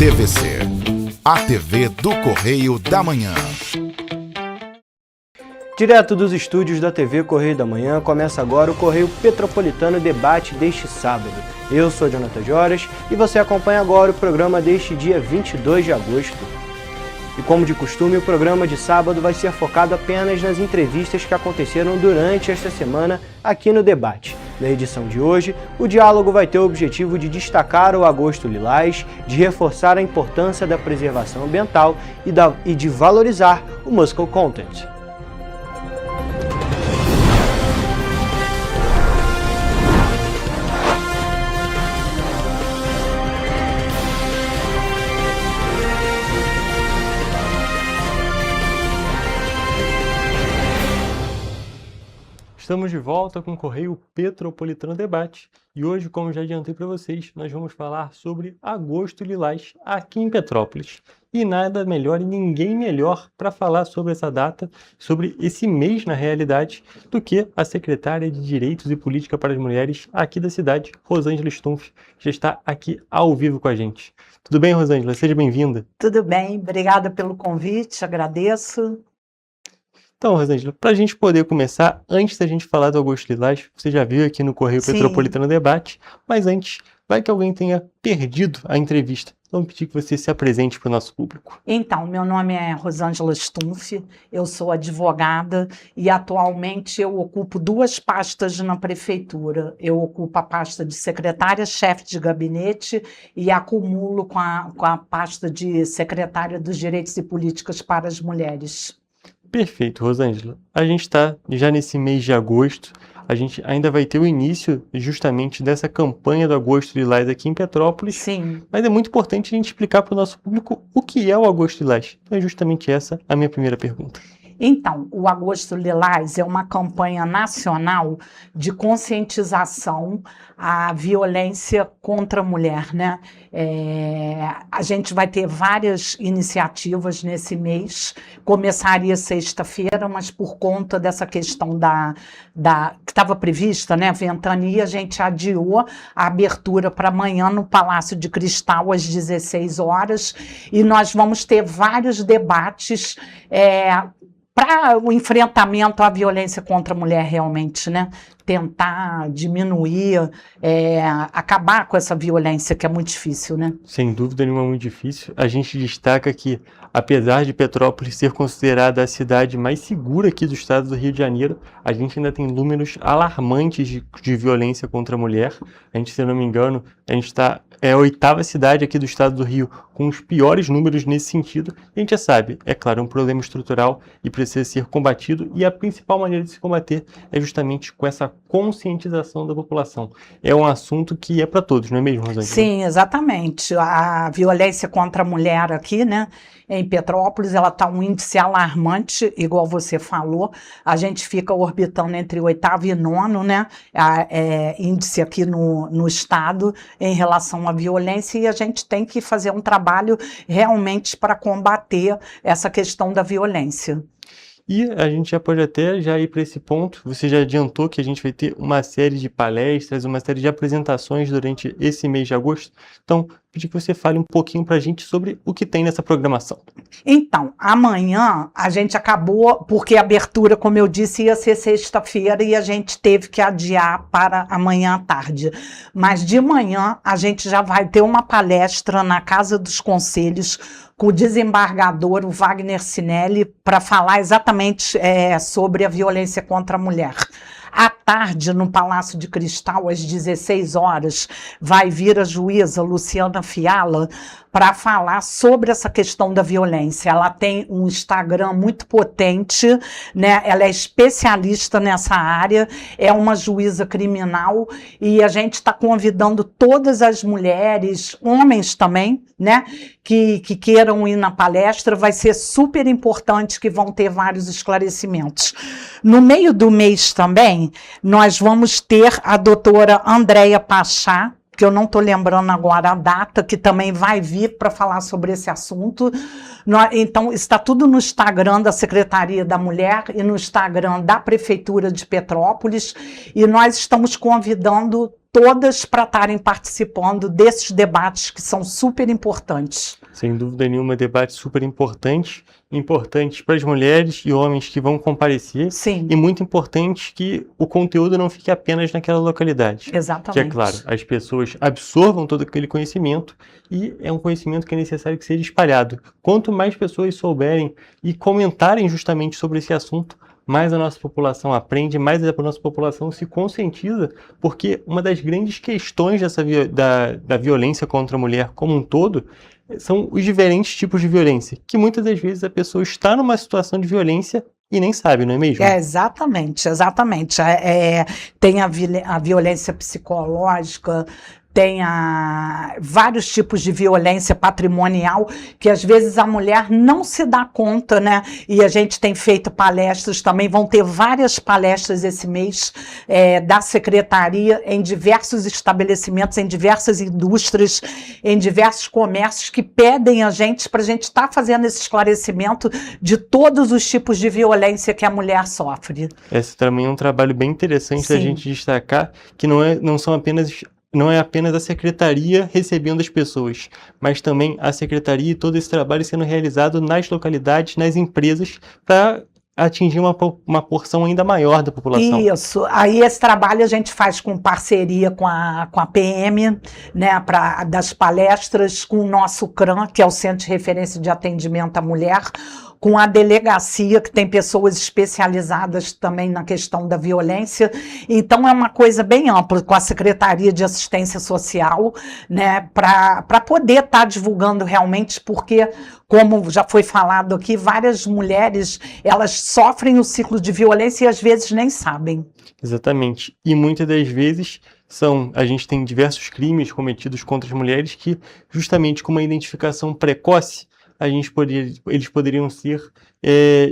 TVC, a TV do Correio da Manhã. Direto dos estúdios da TV Correio da Manhã, começa agora o Correio Petropolitano Debate deste sábado. Eu sou Jonathan Joras e você acompanha agora o programa deste dia 22 de agosto. E como de costume, o programa de sábado vai ser focado apenas nas entrevistas que aconteceram durante esta semana aqui no Debate. Na edição de hoje, o diálogo vai ter o objetivo de destacar o Agosto Lilás, de reforçar a importância da preservação ambiental e de valorizar o Muscle Content. Estamos de volta com o Correio Petropolitano Debate e hoje, como já adiantei para vocês, nós vamos falar sobre Agosto Lilás aqui em Petrópolis. E nada melhor e ninguém melhor para falar sobre essa data, sobre esse mês na realidade, do que a secretária de Direitos e Política para as Mulheres aqui da cidade, Rosângela Stumpf, que já está aqui ao vivo com a gente. Tudo bem, Rosângela? Seja bem-vinda. Tudo bem, obrigada pelo convite, agradeço. Então, Rosângela, para a gente poder começar, antes da gente falar do Agosto Lilás, você já viu aqui no Correio Petropolitano Debate, mas antes, vai que alguém tenha perdido a entrevista. Então, vou pedir que você se apresente para o nosso público. Então, meu nome é Rosângela Stumpf, eu sou advogada e atualmente eu ocupo duas pastas na prefeitura. Eu ocupo a pasta de secretária-chefe de gabinete e acumulo com a pasta de secretária dos Direitos e Políticas para as Mulheres. Perfeito, Rosângela. A gente está já nesse mês de agosto, a gente ainda vai ter o início justamente dessa campanha do Agosto Lilás aqui em Petrópolis. Sim. Mas é muito importante a gente explicar para o nosso público o que é o Agosto Lilás. Então é justamente essa a minha primeira pergunta. Então, o Agosto Lilás é uma campanha nacional de conscientização à violência contra a mulher, né? A gente vai ter várias iniciativas nesse mês, começaria sexta-feira, mas por conta dessa questão que estava prevista, né, ventania, a gente adiou a abertura para amanhã no Palácio de Cristal às 16 horas, e nós vamos ter vários debates para o enfrentamento à violência contra a mulher realmente, né? Tentar diminuir, acabar com essa violência que é muito difícil, né? Sem dúvida nenhuma, muito difícil. A gente destaca que, apesar de Petrópolis ser considerada a cidade mais segura aqui do estado do Rio de Janeiro, a gente ainda tem números alarmantes de violência contra a mulher. A gente, se eu não me engano, a gente é a 8ª cidade aqui do estado do Rio com os piores números nesse sentido. A gente já sabe, é claro, um problema estrutural e precisa ser combatido, e a principal maneira de se combater é justamente com essa conscientização da população. É um assunto que é para todos, não é mesmo, Rosângela? Sim, exatamente. A violência contra a mulher aqui, né, em Petrópolis, ela está um índice alarmante, igual você falou. A gente fica orbitando entre 8º e 9º, né, índice aqui no estado em relação à violência, e a gente tem que fazer um trabalho realmente para combater essa questão da violência. E a gente já pode até já ir para esse ponto. Você já adiantou que a gente vai ter uma série de palestras, uma série de apresentações durante esse mês de agosto. Então, pedir que você fale um pouquinho para a gente sobre o que tem nessa programação. Então, amanhã a gente acabou, porque a abertura, como eu disse, ia ser sexta-feira e a gente teve que adiar para amanhã à tarde. Mas de manhã a gente já vai ter uma palestra na Casa dos Conselhos com o desembargador, o Wagner Sinelli, para falar exatamente sobre a violência contra a mulher. À tarde, no Palácio de Cristal, às 16 horas, vai vir a juíza Luciana Fiala para falar sobre essa questão da violência. Ela tem um Instagram muito potente, né? Ela é especialista nessa área, é uma juíza criminal, e a gente está convidando todas as mulheres, homens também, né, que queiram ir na palestra. Vai ser super importante, que vão ter vários esclarecimentos. No meio do mês também, nós vamos ter a doutora Andréia Pachá, que eu não estou lembrando agora a data, que também vai vir para falar sobre esse assunto. Então, está tudo no Instagram da Secretaria da Mulher e no Instagram da Prefeitura de Petrópolis, e nós estamos convidando todas para estarem participando desses debates que são super importantes. Sem dúvida nenhuma, debate super importante para as mulheres e homens que vão comparecer. Sim. E muito importante que o conteúdo não fique apenas naquela localidade. Exatamente. Que é claro, as pessoas absorvam todo aquele conhecimento e é um conhecimento que é necessário que seja espalhado. Quanto mais pessoas souberem e comentarem justamente sobre esse assunto, mais a nossa população aprende, mais a nossa população se conscientiza, porque uma das grandes questões da violência contra a mulher como um todo são os diferentes tipos de violência, que muitas das vezes a pessoa está numa situação de violência e nem sabe, não é mesmo? Exatamente. Tem a violência psicológica, tem vários tipos de violência patrimonial que às vezes a mulher não se dá conta, né? E a gente tem feito palestras também, vão ter várias palestras esse mês da Secretaria em diversos estabelecimentos, em diversas indústrias, em diversos comércios que pedem a gente para a gente estar fazendo esse esclarecimento de todos os tipos de violência que a mulher sofre. Esse também é um trabalho bem interessante da gente destacar, que não é apenas a secretaria recebendo as pessoas, mas também a secretaria e todo esse trabalho sendo realizado nas localidades, nas empresas, para atingir uma porção ainda maior da população. Isso. Aí esse trabalho a gente faz com parceria com a PM, né, das palestras, com o nosso CRAM, que é o Centro de Referência de Atendimento à Mulher, com a delegacia, que tem pessoas especializadas também na questão da violência. Então, é uma coisa bem ampla, com a Secretaria de Assistência Social, né, para poder estar divulgando realmente, porque, como já foi falado aqui, várias mulheres, elas sofrem o ciclo de violência e às vezes nem sabem. Exatamente. E muitas das vezes a gente tem diversos crimes cometidos contra as mulheres que, justamente com uma identificação precoce, eles poderiam ser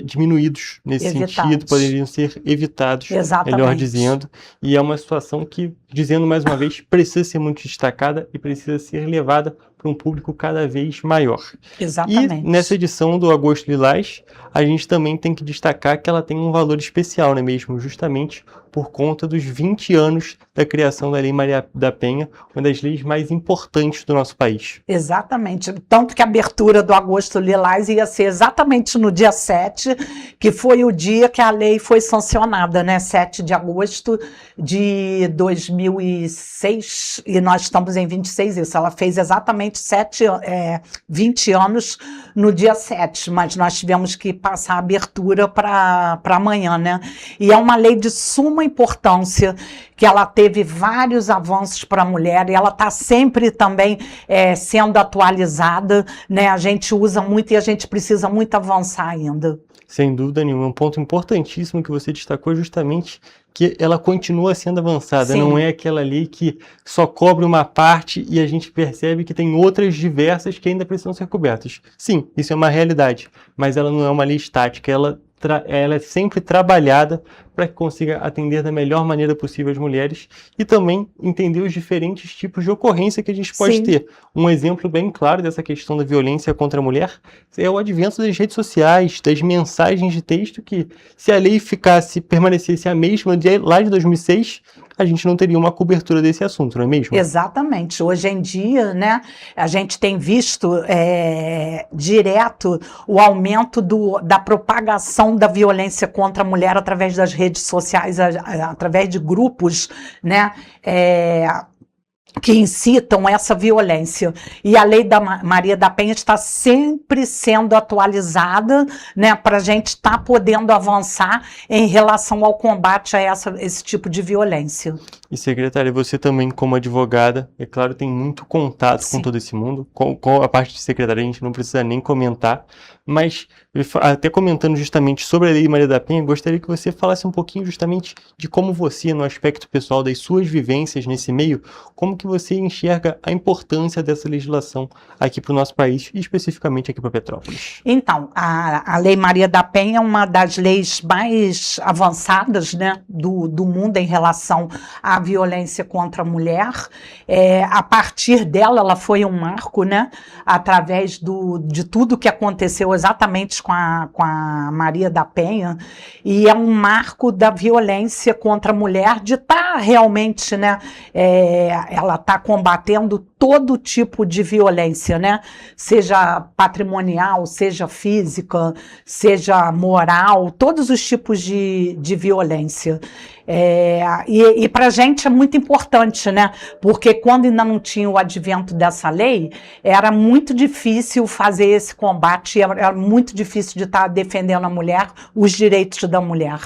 diminuídos nesse sentido, poderiam ser evitados, melhor dizendo. E é uma situação que, dizendo mais uma vez, precisa ser muito destacada e precisa ser levada para um público cada vez maior. Exatamente. E nessa edição do Agosto Lilás, a gente também tem que destacar que ela tem um valor especial, não é mesmo? Justamente por conta dos 20 anos da criação da Lei Maria da Penha, uma das leis mais importantes do nosso país. Exatamente. Tanto que a abertura do Agosto Lilás ia ser exatamente no dia 7, que foi o dia que a lei foi sancionada, né? 7 de agosto de 2006, e nós estamos em 26, isso. Ela fez exatamente 20 anos no dia 7, mas nós tivemos que passar a abertura para amanhã, né? E é uma lei de suma importância, que ela teve vários avanços para a mulher, e ela está sempre também sendo atualizada, né? A gente usa muito e a gente precisa muito avançar ainda. Sem dúvida nenhuma. Um ponto importantíssimo que você destacou é justamente que ela continua sendo avançada. Sim. Não é aquela lei que só cobre uma parte e a gente percebe que tem outras diversas que ainda precisam ser cobertas. Sim, isso é uma realidade, mas ela não é uma lei estática, ela é sempre trabalhada para que consiga atender da melhor maneira possível as mulheres e também entender os diferentes tipos de ocorrência que a gente pode ter. Um exemplo bem claro dessa questão da violência contra a mulher é o advento das redes sociais, das mensagens de texto, que se a lei permanecesse a mesma lá de 2006, a gente não teria uma cobertura desse assunto, não é mesmo? Exatamente. Hoje em dia, né, a gente tem visto direto o aumento da propagação da violência contra a mulher através das redes sociais, através de grupos, né, que incitam essa violência. E a Lei da Maria da Penha está sempre sendo atualizada, né, para a gente estar podendo avançar em relação ao combate a esse tipo de violência. E, secretária, você também, como advogada, é claro, tem muito contato com todo esse mundo. Com a parte de secretária, a gente não precisa nem comentar, mas até comentando justamente sobre a Lei Maria da Penha, gostaria que você falasse um pouquinho justamente de como você, no aspecto pessoal das suas vivências nesse meio, como que que você enxerga a importância dessa legislação aqui para o nosso país e especificamente aqui para Petrópolis? Então, a Lei Maria da Penha é uma das leis mais avançadas, né, do mundo em relação à violência contra a mulher. A partir dela, ela foi um marco, né, através de tudo que aconteceu exatamente com a Maria da Penha, e é um marco da violência contra a mulher, de estar realmente, né, ela está combatendo todo tipo de violência, né, seja patrimonial, seja física, seja moral, todos os tipos de violência. E para a gente é muito importante, né? Porque quando ainda não tinha o advento dessa lei, era muito difícil fazer esse combate, era muito difícil de estar defendendo a mulher, os direitos da mulher.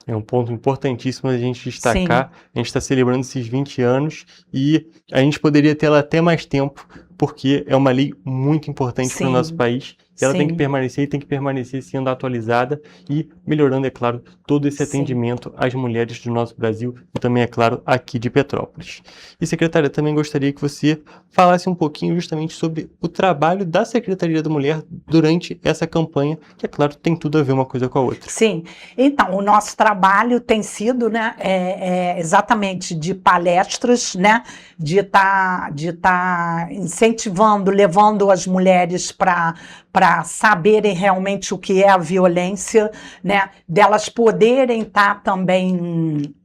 É um ponto importantíssimo a gente destacar. Sim. A gente está celebrando esses 20 anos e a gente poderia tê-la até mais tempo, porque é uma lei muito importante para o nosso país. E ela tem que permanecer e tem que permanecer sendo atualizada e melhorando, é claro, todo esse atendimento às mulheres do nosso Brasil e também, é claro, aqui de Petrópolis. E, secretária, também gostaria que você falasse um pouquinho justamente sobre o trabalho da Secretaria da Mulher durante essa campanha, que, é claro, tem tudo a ver uma coisa com a outra. Sim. Então, o nosso trabalho tem sido, né, exatamente de palestras, né, de tá incentivando, levando as mulheres para saberem realmente o que é a violência, né, delas poderem estar também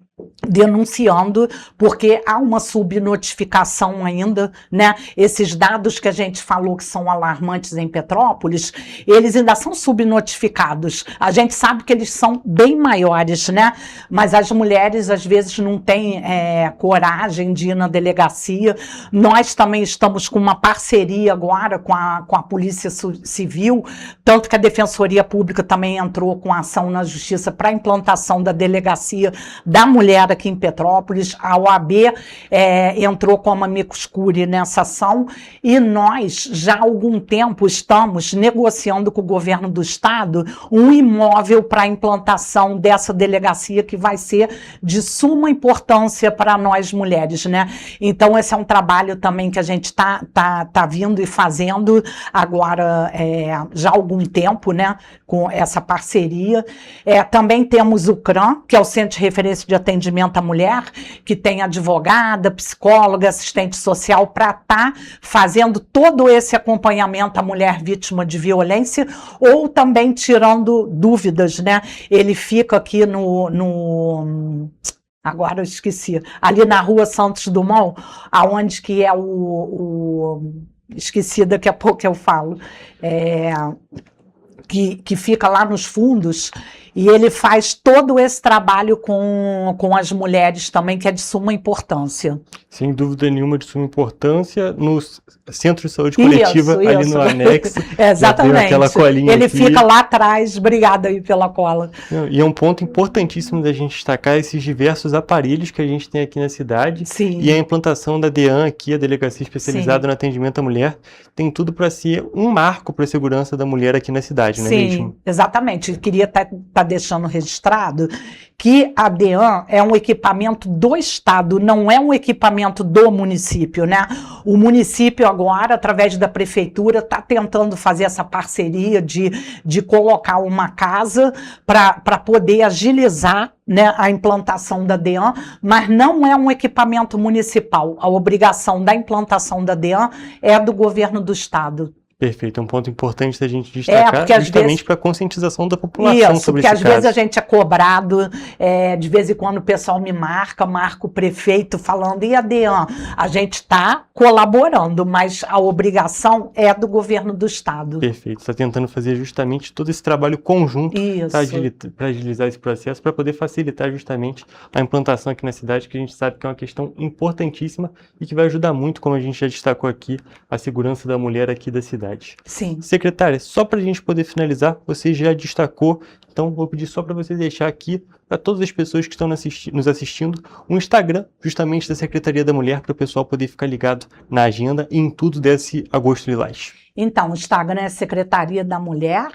denunciando, porque há uma subnotificação ainda, né? Esses dados que a gente falou que são alarmantes em Petrópolis, eles ainda são subnotificados. A gente sabe que eles são bem maiores, né? Mas as mulheres às vezes não têm coragem de ir na delegacia. Nós também estamos com uma parceria agora com a Polícia Civil, tanto que a Defensoria Pública também entrou com ação na Justiça para a implantação da Delegacia da Mulher aqui em Petrópolis. A OAB entrou como amicus curiae nessa ação e nós já há algum tempo estamos negociando com o governo do estado um imóvel para a implantação dessa delegacia, que vai ser de suma importância para nós mulheres, né? Então esse é um trabalho também que a gente tá vindo e fazendo agora já há algum tempo, né, com essa parceria. Também temos o CRAM, que é o Centro de Referência de Atendimento à Mulher, que tem advogada, psicóloga, assistente social, para estar fazendo todo esse acompanhamento à mulher vítima de violência, ou também tirando dúvidas, né? Ele fica aqui agora eu esqueci, ali na Rua Santos Dumont, aonde que é esqueci, daqui a pouco eu falo, que fica lá nos fundos, e ele faz todo esse trabalho com as mulheres também, que é de suma importância. Sem dúvida nenhuma, de suma importância. No Centro de Saúde Coletiva, ali no anexo. Exatamente. Aquela colinha ele aqui. Fica lá atrás. Obrigada aí pela cola. E é um ponto importantíssimo da gente destacar esses diversos aparelhos que a gente tem aqui na cidade. Sim. E a implantação da DEAN aqui, a Delegacia Especializada no Atendimento à Mulher, tem tudo para ser um marco para a segurança da mulher aqui na cidade, não é mesmo? Sim, exatamente. Eu queria estar deixando registrado que a DEAN é um equipamento do Estado, não é um equipamento do município, né? O município agora, através da prefeitura, está tentando fazer essa parceria de colocar uma casa para poder agilizar, né, a implantação da DEAN, mas não é um equipamento municipal. A obrigação da implantação da DEAN é do governo do Estado. Perfeito, é um ponto importante da gente destacar, justamente para a conscientização da população sobre esse caso. Porque às vezes a gente é cobrado, de vez em quando o pessoal me marca o prefeito falando, e a DEAN? A gente está colaborando, mas a obrigação é do governo do estado. Perfeito, está tentando fazer justamente todo esse trabalho conjunto para agilizar esse processo, para poder facilitar justamente a implantação aqui na cidade, que a gente sabe que é uma questão importantíssima e que vai ajudar muito, como a gente já destacou aqui, a segurança da mulher aqui da cidade. Sim. Secretária, só para a gente poder finalizar, você já destacou, então vou pedir só para você deixar aqui para todas as pessoas que estão nos assistindo um Instagram justamente da Secretaria da Mulher, para o pessoal poder ficar ligado na agenda e em tudo desse Agosto Lilás. Então, o Instagram é Secretaria da Mulher,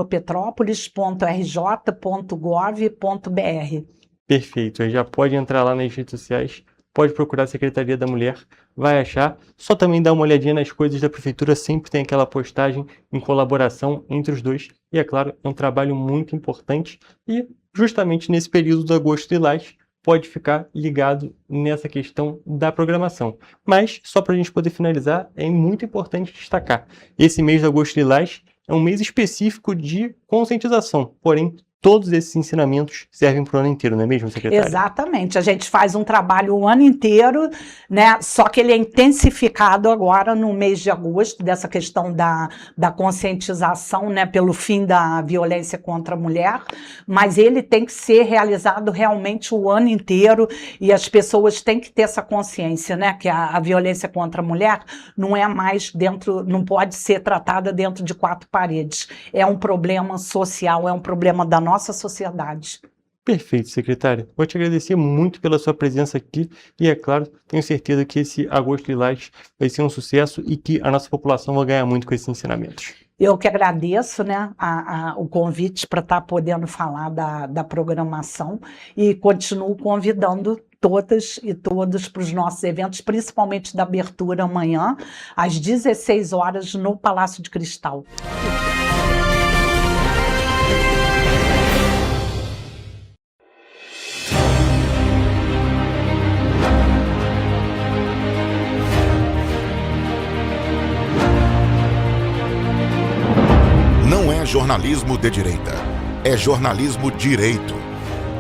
@petrópolis.rj.gov.br. Perfeito, aí já pode entrar lá nas redes sociais pode procurar a Secretaria da Mulher, vai achar. Só também dá uma olhadinha nas coisas da Prefeitura, sempre tem aquela postagem em colaboração entre os dois. E é claro, é um trabalho muito importante e justamente nesse período do agosto lilás, pode ficar ligado nessa questão da programação. Mas, só para a gente poder finalizar, é muito importante destacar, esse mês de agosto lilás é um mês específico de conscientização, porém, todos esses ensinamentos servem para o ano inteiro, não é mesmo, secretária? Exatamente, a gente faz um trabalho o ano inteiro, né? Só que ele é intensificado agora no mês de agosto, dessa questão da conscientização, né? Pelo fim da violência contra a mulher, mas ele tem que ser realizado realmente o ano inteiro e as pessoas têm que ter essa consciência, né? Que a violência contra a mulher não é mais dentro, não pode ser tratada dentro de quatro paredes, é um problema social, é um problema da nossa sociedade. Perfeito, secretária. Vou te agradecer muito pela sua presença aqui e, é claro, tenho certeza que esse agosto lilás vai ser um sucesso e que a nossa população vai ganhar muito com esses ensinamentos. Eu que agradeço, né, o convite para estar podendo falar da programação e continuo convidando todas e todos para os nossos eventos, principalmente da abertura amanhã, às 16 horas, no Palácio de Cristal. Não é jornalismo de direita, é jornalismo direito.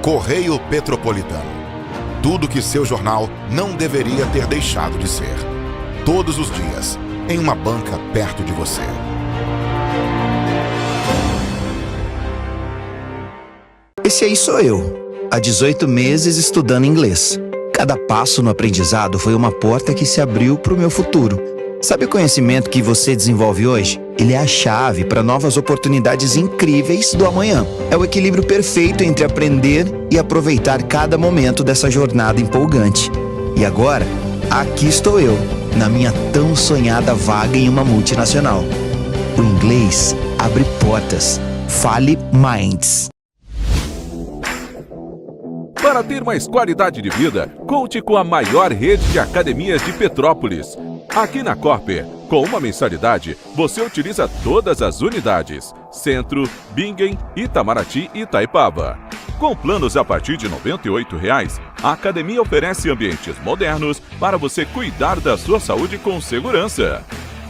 Correio Petropolitano. Tudo que seu jornal não deveria ter deixado de ser. Todos os dias, em uma banca perto de você. Esse aí sou eu, há 18 meses estudando inglês. Cada passo no aprendizado foi uma porta que se abriu para o meu futuro. Sabe o conhecimento que você desenvolve hoje? Ele é a chave para novas oportunidades incríveis do amanhã. É o equilíbrio perfeito entre aprender e aproveitar cada momento dessa jornada empolgante. E agora, aqui estou eu, na minha tão sonhada vaga em uma multinacional. O inglês abre portas. Fale Minds. Para ter mais qualidade de vida, conte com a maior rede de academias de Petrópolis. Aqui na Corper, com uma mensalidade, você utiliza todas as unidades: Centro, Bingen, Itamaraty e Itaipava. Com planos a partir de R$ 98,00, a academia oferece ambientes modernos para você cuidar da sua saúde com segurança.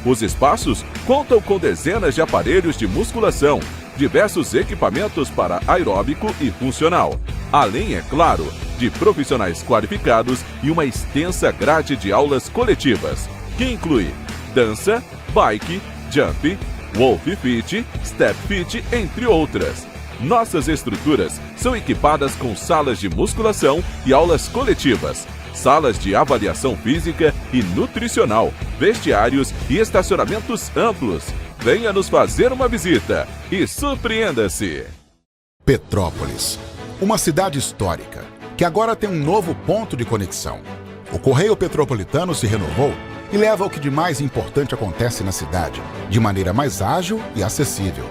Os espaços contam com dezenas de aparelhos de musculação, diversos equipamentos para aeróbico e funcional, além, é claro, de profissionais qualificados e uma extensa grade de aulas coletivas, que inclui dança, bike, jump, wolf fit, step fit, entre outras. Nossas estruturas são equipadas com salas de musculação e aulas coletivas, salas de avaliação física e nutricional, vestiários e estacionamentos amplos. Venha nos fazer uma visita e surpreenda-se! Petrópolis, uma cidade histórica, que agora tem um novo ponto de conexão. O Correio Petropolitano se renovou e leva o que de mais importante acontece na cidade, de maneira mais ágil e acessível.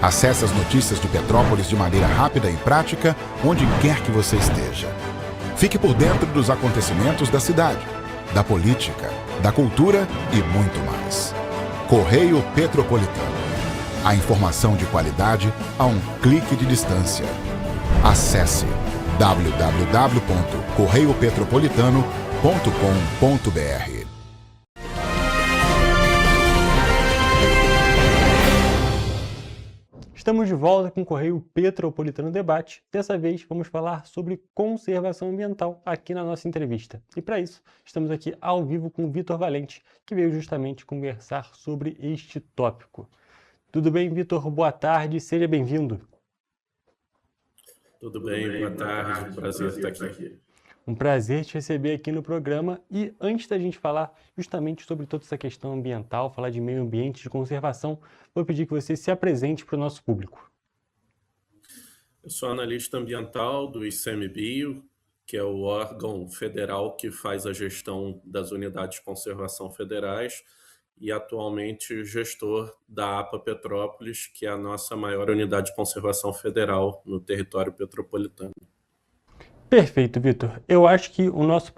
Acesse as notícias de Petrópolis de maneira rápida e prática, onde quer que você esteja. Fique por dentro dos acontecimentos da cidade, da política, da cultura e muito mais. Correio Petropolitano. A informação de qualidade a um clique de distância. Acesse www.correiopetropolitano.com.br. Estamos de volta com o Correio Petropolitano Debate. Dessa vez vamos falar sobre conservação ambiental aqui na nossa entrevista. E para isso, estamos aqui ao vivo com o Vitor Valente, que veio justamente conversar sobre este tópico. Tudo bem, Vitor? Boa tarde, seja bem-vindo. Tudo bem, boa tarde, prazer estar aqui. Um prazer te receber aqui no programa e antes da gente falar justamente sobre toda essa questão ambiental, falar de meio ambiente, de conservação, vou pedir que você se apresente para o nosso público. Eu sou analista ambiental do ICMBio, que é o órgão federal que faz a gestão das unidades de conservação federais e atualmente gestor da APA Petrópolis, que é a nossa maior unidade de conservação federal no território petropolitano. Perfeito, Vitor. Eu acho que o nosso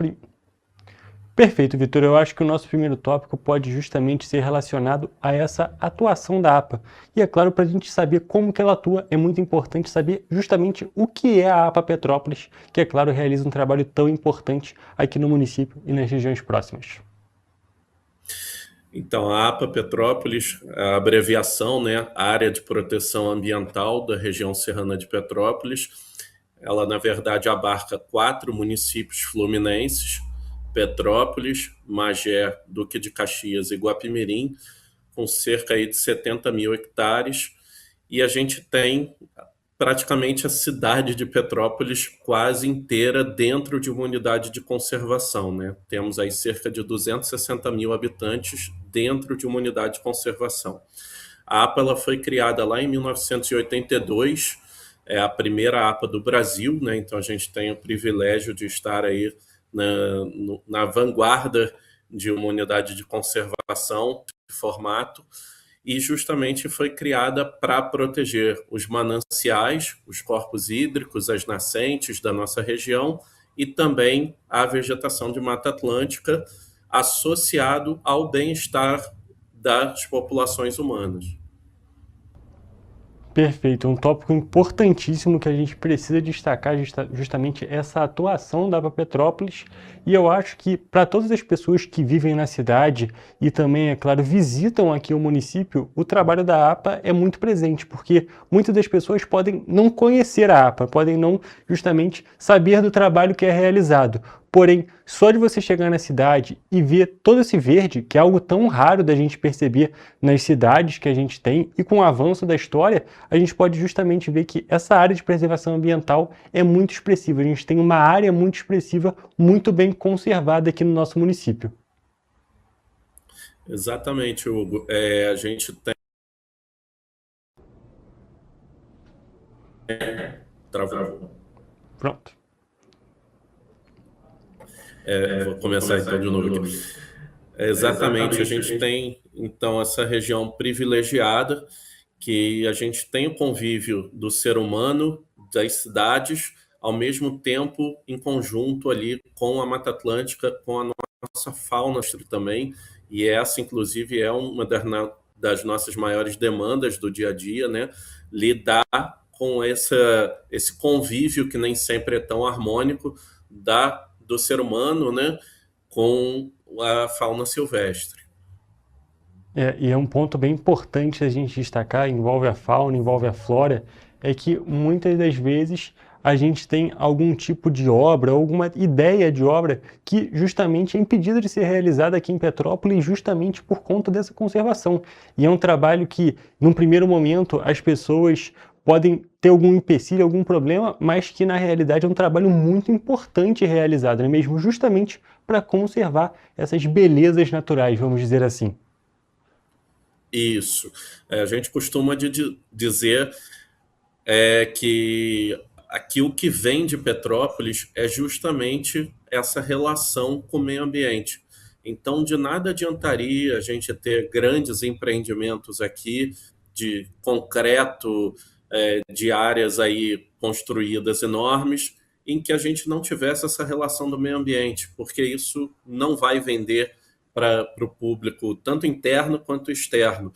Perfeito, Vitor. Eu acho que o nosso primeiro tópico pode justamente ser relacionado a essa atuação da APA. E é claro, para a gente saber como que ela atua, é muito importante saber justamente o que é a APA Petrópolis, que é claro, realiza um trabalho tão importante aqui no município e nas regiões próximas. Então, a APA Petrópolis, a abreviação, né, Área de Proteção Ambiental da região serrana de Petrópolis, ela, na verdade, abarca 4 municípios fluminenses: Petrópolis, Magé, Duque de Caxias e Guapimirim, com cerca aí de 70 mil hectares, e a gente tem praticamente a cidade de Petrópolis quase inteira dentro de uma unidade de conservação, né? Temos aí cerca de 260 mil habitantes dentro de uma unidade de conservação. A APA ela foi criada lá em 1982, é a primeira APA do Brasil, né? Então a gente tem o privilégio de estar aí na vanguarda de uma unidade de conservação de formato, e justamente foi criada para proteger os mananciais, os corpos hídricos, as nascentes da nossa região e também a vegetação de Mata Atlântica, associado ao bem-estar das populações humanas. Perfeito, um tópico importantíssimo que a gente precisa destacar justamente essa atuação da APA Petrópolis, e eu acho que para todas as pessoas que vivem na cidade e também, é claro, visitam aqui o município, o trabalho da APA é muito presente, porque muitas das pessoas podem não conhecer a APA, podem não justamente saber do trabalho que é realizado. Porém, só de você chegar na cidade e ver todo esse verde, que é algo tão raro da gente perceber nas cidades que a gente tem, e com o avanço da história, a gente pode justamente ver que essa área de preservação ambiental é muito expressiva. A gente tem uma área muito expressiva, muito bem conservada aqui no nosso município. Exatamente, Hugo. A gente tem... Travou. Pronto. Vou começar então de novo aqui. Exatamente, a gente tem então essa região privilegiada, que a gente tem o convívio do ser humano, das cidades, ao mesmo tempo em conjunto ali com a Mata Atlântica, com a nossa fauna também, e essa inclusive é uma das nossas maiores demandas do dia a dia, né? Lidar com esse convívio que nem sempre é tão harmônico do ser humano, né, com a fauna silvestre. E é um ponto bem importante a gente destacar, envolve a fauna, envolve a flora, é que muitas das vezes a gente tem algum tipo de obra, alguma ideia de obra que justamente é impedida de ser realizada aqui em Petrópolis justamente por conta dessa conservação. E é um trabalho que, num primeiro momento, as pessoas podem ter algum empecilho, algum problema, mas que na realidade é um trabalho muito importante realizado, não é mesmo? Justamente para conservar essas belezas naturais, vamos dizer assim. Isso. A gente costuma dizer que aquilo que vem de Petrópolis é justamente essa relação com o meio ambiente. Então, de nada adiantaria a gente ter grandes empreendimentos aqui de concreto, de áreas aí construídas enormes, em que a gente não tivesse essa relação do meio ambiente, porque isso não vai vender para o público, tanto interno quanto externo.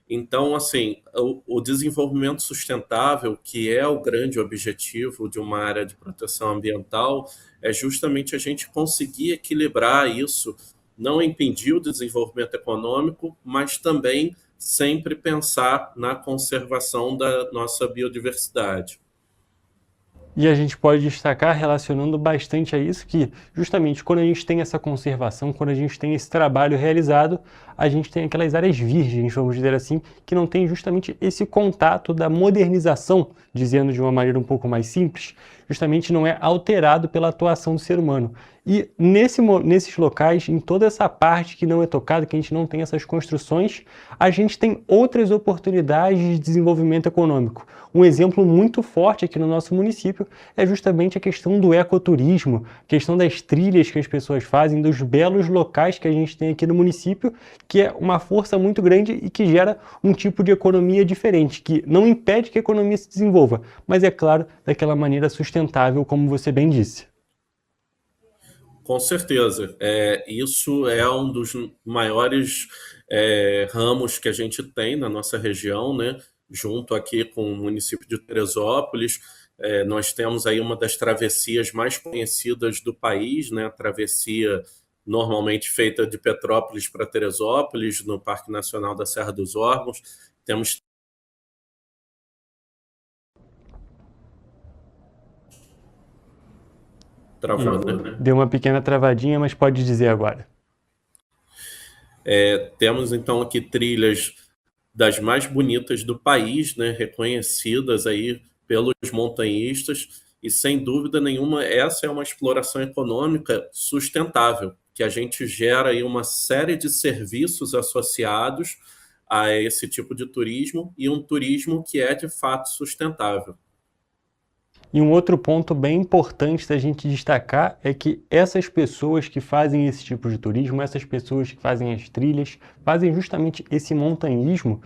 Então, assim, o desenvolvimento sustentável, que é o grande objetivo de uma área de proteção ambiental, é justamente a gente conseguir equilibrar isso, não impedir o desenvolvimento econômico, mas também sempre pensar na conservação da nossa biodiversidade. E a gente pode destacar, relacionando bastante a isso, que justamente quando a gente tem essa conservação, quando a gente tem esse trabalho realizado, a gente tem aquelas áreas virgens, vamos dizer assim, que não tem justamente esse contato da modernização, dizendo de uma maneira um pouco mais simples, justamente não é alterado pela atuação do ser humano. E nesses locais, em toda essa parte que não é tocada, que a gente não tem essas construções, a gente tem outras oportunidades de desenvolvimento econômico. Um exemplo muito forte aqui no nosso município é justamente a questão do ecoturismo, a questão das trilhas que as pessoas fazem, dos belos locais que a gente tem aqui no município, que é uma força muito grande e que gera um tipo de economia diferente, que não impede que a economia se desenvolva, mas é claro, daquela maneira sustentável, como você bem disse. Com certeza. Isso é um dos maiores ramos que a gente tem na nossa região, né? Junto aqui com o município de Teresópolis. Nós temos aí uma das travessias mais conhecidas do país, né? A travessia normalmente feita de Petrópolis para Teresópolis, no Parque Nacional da Serra dos Órgãos. Temos travando, né? Deu uma pequena travadinha, mas pode dizer agora. Temos então aqui trilhas das mais bonitas do país, né, reconhecidas aí pelos montanhistas, e sem dúvida nenhuma essa é uma exploração econômica sustentável, que a gente gera aí uma série de serviços associados a esse tipo de turismo, e um turismo que é de fato sustentável. E um outro ponto bem importante da gente destacar é que essas pessoas que fazem esse tipo de turismo, essas pessoas que fazem as trilhas, fazem justamente esse montanhismo,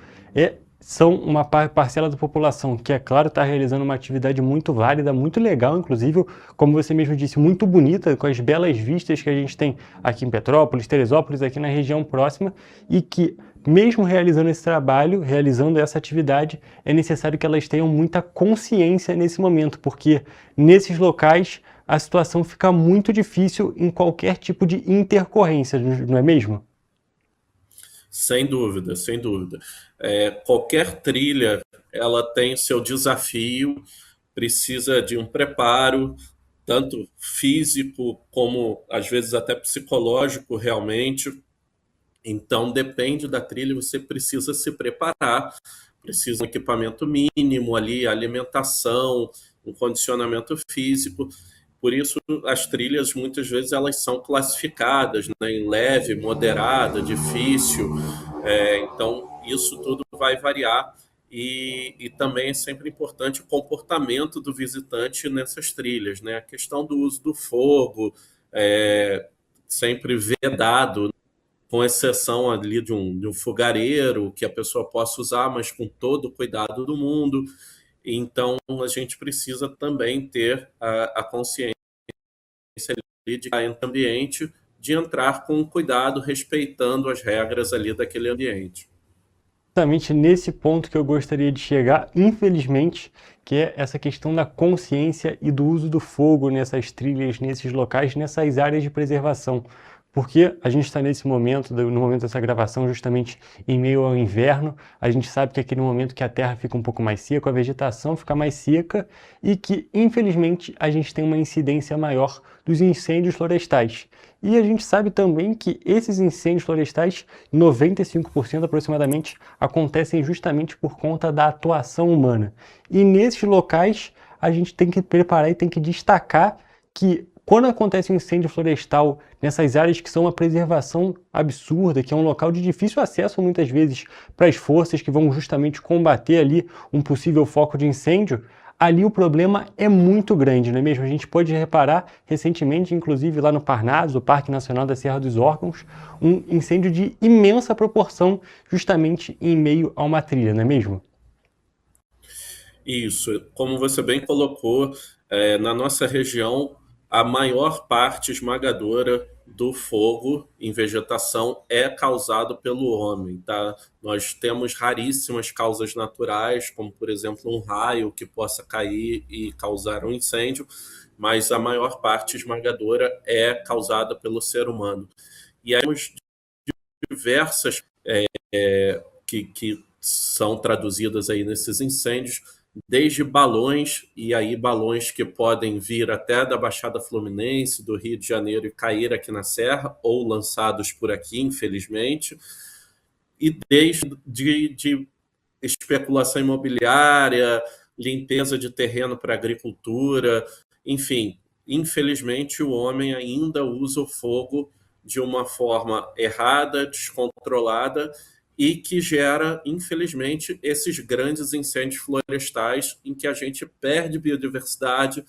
são uma parcela da população que, é claro, está realizando uma atividade muito válida, muito legal, inclusive, como você mesmo disse, muito bonita, com as belas vistas que a gente tem aqui em Petrópolis, Teresópolis, aqui na região próxima, e que, mesmo realizando esse trabalho, realizando essa atividade, é necessário que elas tenham muita consciência nesse momento, porque nesses locais a situação fica muito difícil em qualquer tipo de intercorrência, não é mesmo? Sem dúvida, sem dúvida. Qualquer trilha, ela tem seu desafio, precisa de um preparo, tanto físico como, às vezes, até psicológico, realmente. Então, depende da trilha, você precisa se preparar, precisa de um equipamento mínimo ali, alimentação, um condicionamento físico. Por isso, as trilhas, muitas vezes, elas são classificadas, né, em leve, moderada, difícil. Então, isso tudo vai variar. E também é sempre importante o comportamento do visitante nessas trilhas, né? A questão do uso do fogo, sempre vedado, com exceção ali de um fogareiro que a pessoa possa usar, mas com todo o cuidado do mundo. Então, a gente precisa também ter a consciência ali de ambiente, de entrar com cuidado, respeitando as regras ali daquele ambiente. Exatamente nesse ponto que eu gostaria de chegar, infelizmente, que é essa questão da consciência e do uso do fogo nessas trilhas, nesses locais, nessas áreas de preservação. Porque a gente está nesse momento, no momento dessa gravação, justamente em meio ao inverno, a gente sabe que é aquele momento que a terra fica um pouco mais seca, a vegetação fica mais seca e que, infelizmente, a gente tem uma incidência maior dos incêndios florestais. E a gente sabe também que esses incêndios florestais, 95% aproximadamente, acontecem justamente por conta da atuação humana. E nesses locais, a gente tem que preparar e tem que destacar que quando acontece um incêndio florestal nessas áreas que são uma preservação absurda, que é um local de difícil acesso muitas vezes para as forças que vão justamente combater ali um possível foco de incêndio, ali o problema é muito grande, não é mesmo? A gente pode reparar recentemente, inclusive lá no Parnaso, o Parque Nacional da Serra dos Órgãos, um incêndio de imensa proporção justamente em meio a uma trilha, não é mesmo? Isso, como você bem colocou, na nossa região, a maior parte esmagadora do fogo em vegetação é causado pelo homem, tá? Nós temos raríssimas causas naturais, como, por exemplo, um raio que possa cair e causar um incêndio, mas a maior parte esmagadora é causada pelo ser humano. E aí temos diversas que são traduzidas aí nesses incêndios, desde balões, e aí balões que podem vir até da Baixada Fluminense, do Rio de Janeiro e cair aqui na Serra, ou lançados por aqui, infelizmente, e desde de especulação imobiliária, limpeza de terreno para agricultura, enfim, infelizmente o homem ainda usa o fogo de uma forma errada, descontrolada, e que gera, infelizmente, esses grandes incêndios florestais em que a gente perde biodiversidade,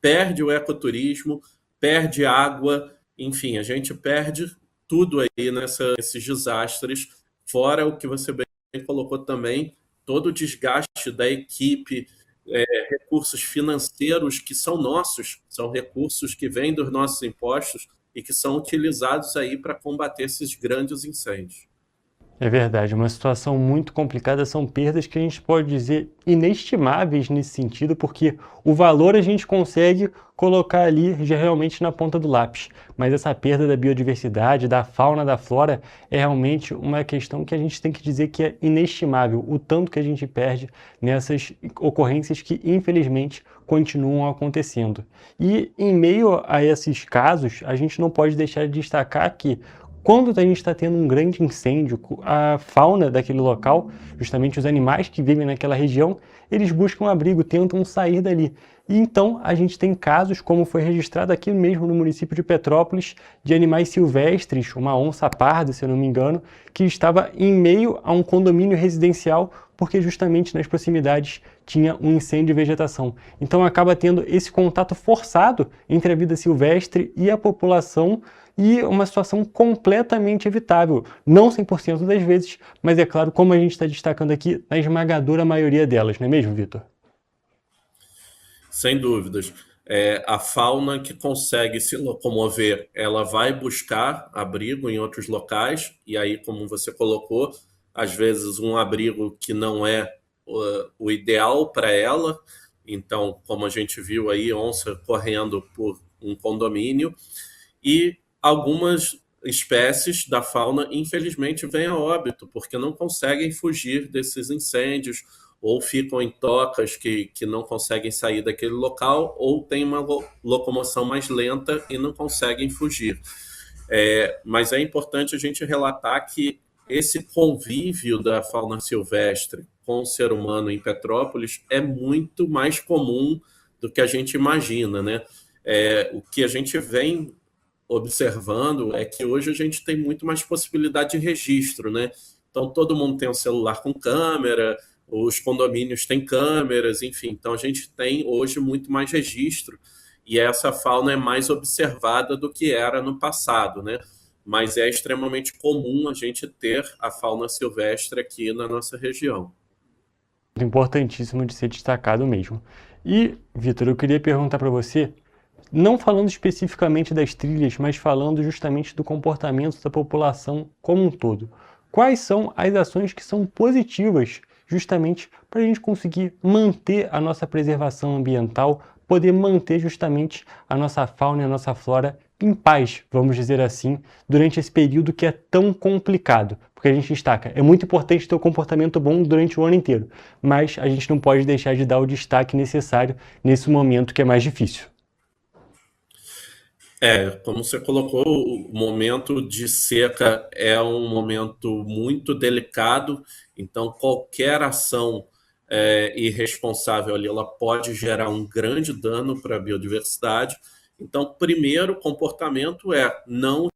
perde o ecoturismo, perde água, enfim, a gente perde tudo aí nesses desastres, fora o que você bem colocou também, todo o desgaste da equipe, recursos financeiros que são nossos, são recursos que vêm dos nossos impostos, e que são utilizados aí para combater esses grandes incêndios. É verdade, uma situação muito complicada, são perdas que a gente pode dizer inestimáveis nesse sentido, porque o valor a gente consegue colocar ali já realmente na ponta do lápis, mas essa perda da biodiversidade, da fauna, da flora, é realmente uma questão que a gente tem que dizer que é inestimável, o tanto que a gente perde nessas ocorrências que infelizmente continuam acontecendo. E em meio a esses casos, a gente não pode deixar de destacar que quando a gente está tendo um grande incêndio, a fauna daquele local, justamente os animais que vivem naquela região, eles buscam abrigo, tentam sair dali. E então a gente tem casos, como foi registrado aqui mesmo no município de Petrópolis, de animais silvestres, uma onça parda, se eu não me engano, que estava em meio a um condomínio residencial, porque justamente nas proximidades tinha um incêndio de vegetação. Então acaba tendo esse contato forçado entre a vida silvestre e a população, e uma situação completamente evitável, não 100% das vezes, mas é claro, como a gente está destacando aqui, na esmagadora maioria delas, não é mesmo, Vitor? Sem dúvidas. A fauna que consegue se locomover, ela vai buscar abrigo em outros locais, e aí, como você colocou, às vezes um abrigo que não é o ideal para ela. Então, como a gente viu aí, onça correndo por um condomínio, e algumas espécies da fauna, infelizmente, vêm a óbito, porque não conseguem fugir desses incêndios, ou ficam em tocas que não conseguem sair daquele local, ou têm uma locomoção mais lenta e não conseguem fugir. Mas é importante a gente relatar que esse convívio da fauna silvestre com o ser humano em Petrópolis é muito mais comum do que a gente imagina, né? O que a gente vem observando é que hoje a gente tem muito mais possibilidade de registro, né? Então, todo mundo tem um celular com câmera, os condomínios têm câmeras, enfim. Então, a gente tem hoje muito mais registro e essa fauna é mais observada do que era no passado, né? Mas é extremamente comum a gente ter a fauna silvestre aqui na nossa região. Importantíssimo de ser destacado mesmo. E, Vitor, eu queria perguntar para você, não falando especificamente das trilhas, mas falando justamente do comportamento da população como um todo. Quais são as ações que são positivas justamente para a gente conseguir manter a nossa preservação ambiental, poder manter justamente a nossa fauna e a nossa flora em paz, vamos dizer assim, durante esse período que é tão complicado? Porque a gente destaca, é muito importante ter um comportamento bom durante o ano inteiro, mas a gente não pode deixar de dar o destaque necessário nesse momento que é mais difícil. Como você colocou, o momento de seca é um momento muito delicado, então qualquer ação irresponsável ali, ela pode gerar um grande dano para a biodiversidade. Então, primeiro comportamento é não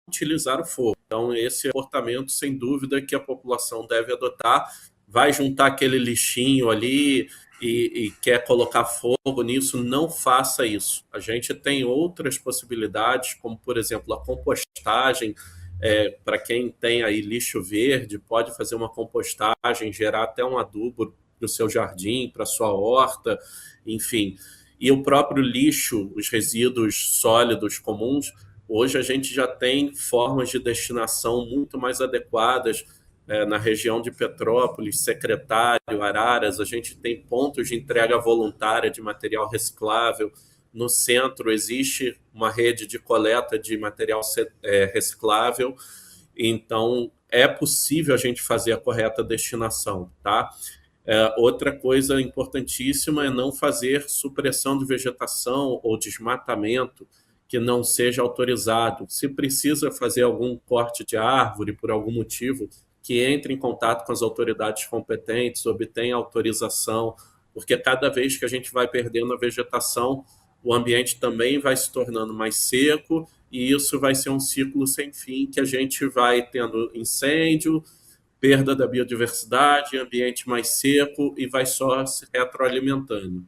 utilizar o fogo. Então, esse comportamento, sem dúvida, que a população deve adotar. Vai juntar aquele lixinho ali e quer colocar fogo nisso, não faça isso. A gente tem outras possibilidades, como, por exemplo, a compostagem. Para quem tem aí lixo verde, pode fazer uma compostagem, gerar até um adubo para o seu jardim, para a sua horta, enfim. E o próprio lixo, os resíduos sólidos comuns, hoje a gente já tem formas de destinação muito mais adequadas. Na região de Petrópolis, Secretário, Araras, a gente tem pontos de entrega voluntária de material reciclável. No centro existe uma rede de coleta de material reciclável. Então, é possível a gente fazer a correta destinação, tá? Outra coisa importantíssima é não fazer supressão de vegetação ou desmatamento que não seja autorizado. Se precisa fazer algum corte de árvore por algum motivo, que entre em contato com as autoridades competentes, obtenha autorização, porque cada vez que a gente vai perdendo a vegetação, o ambiente também vai se tornando mais seco, e isso vai ser um ciclo sem fim, que a gente vai tendo incêndio, perda da biodiversidade, ambiente mais seco, e vai só se retroalimentando.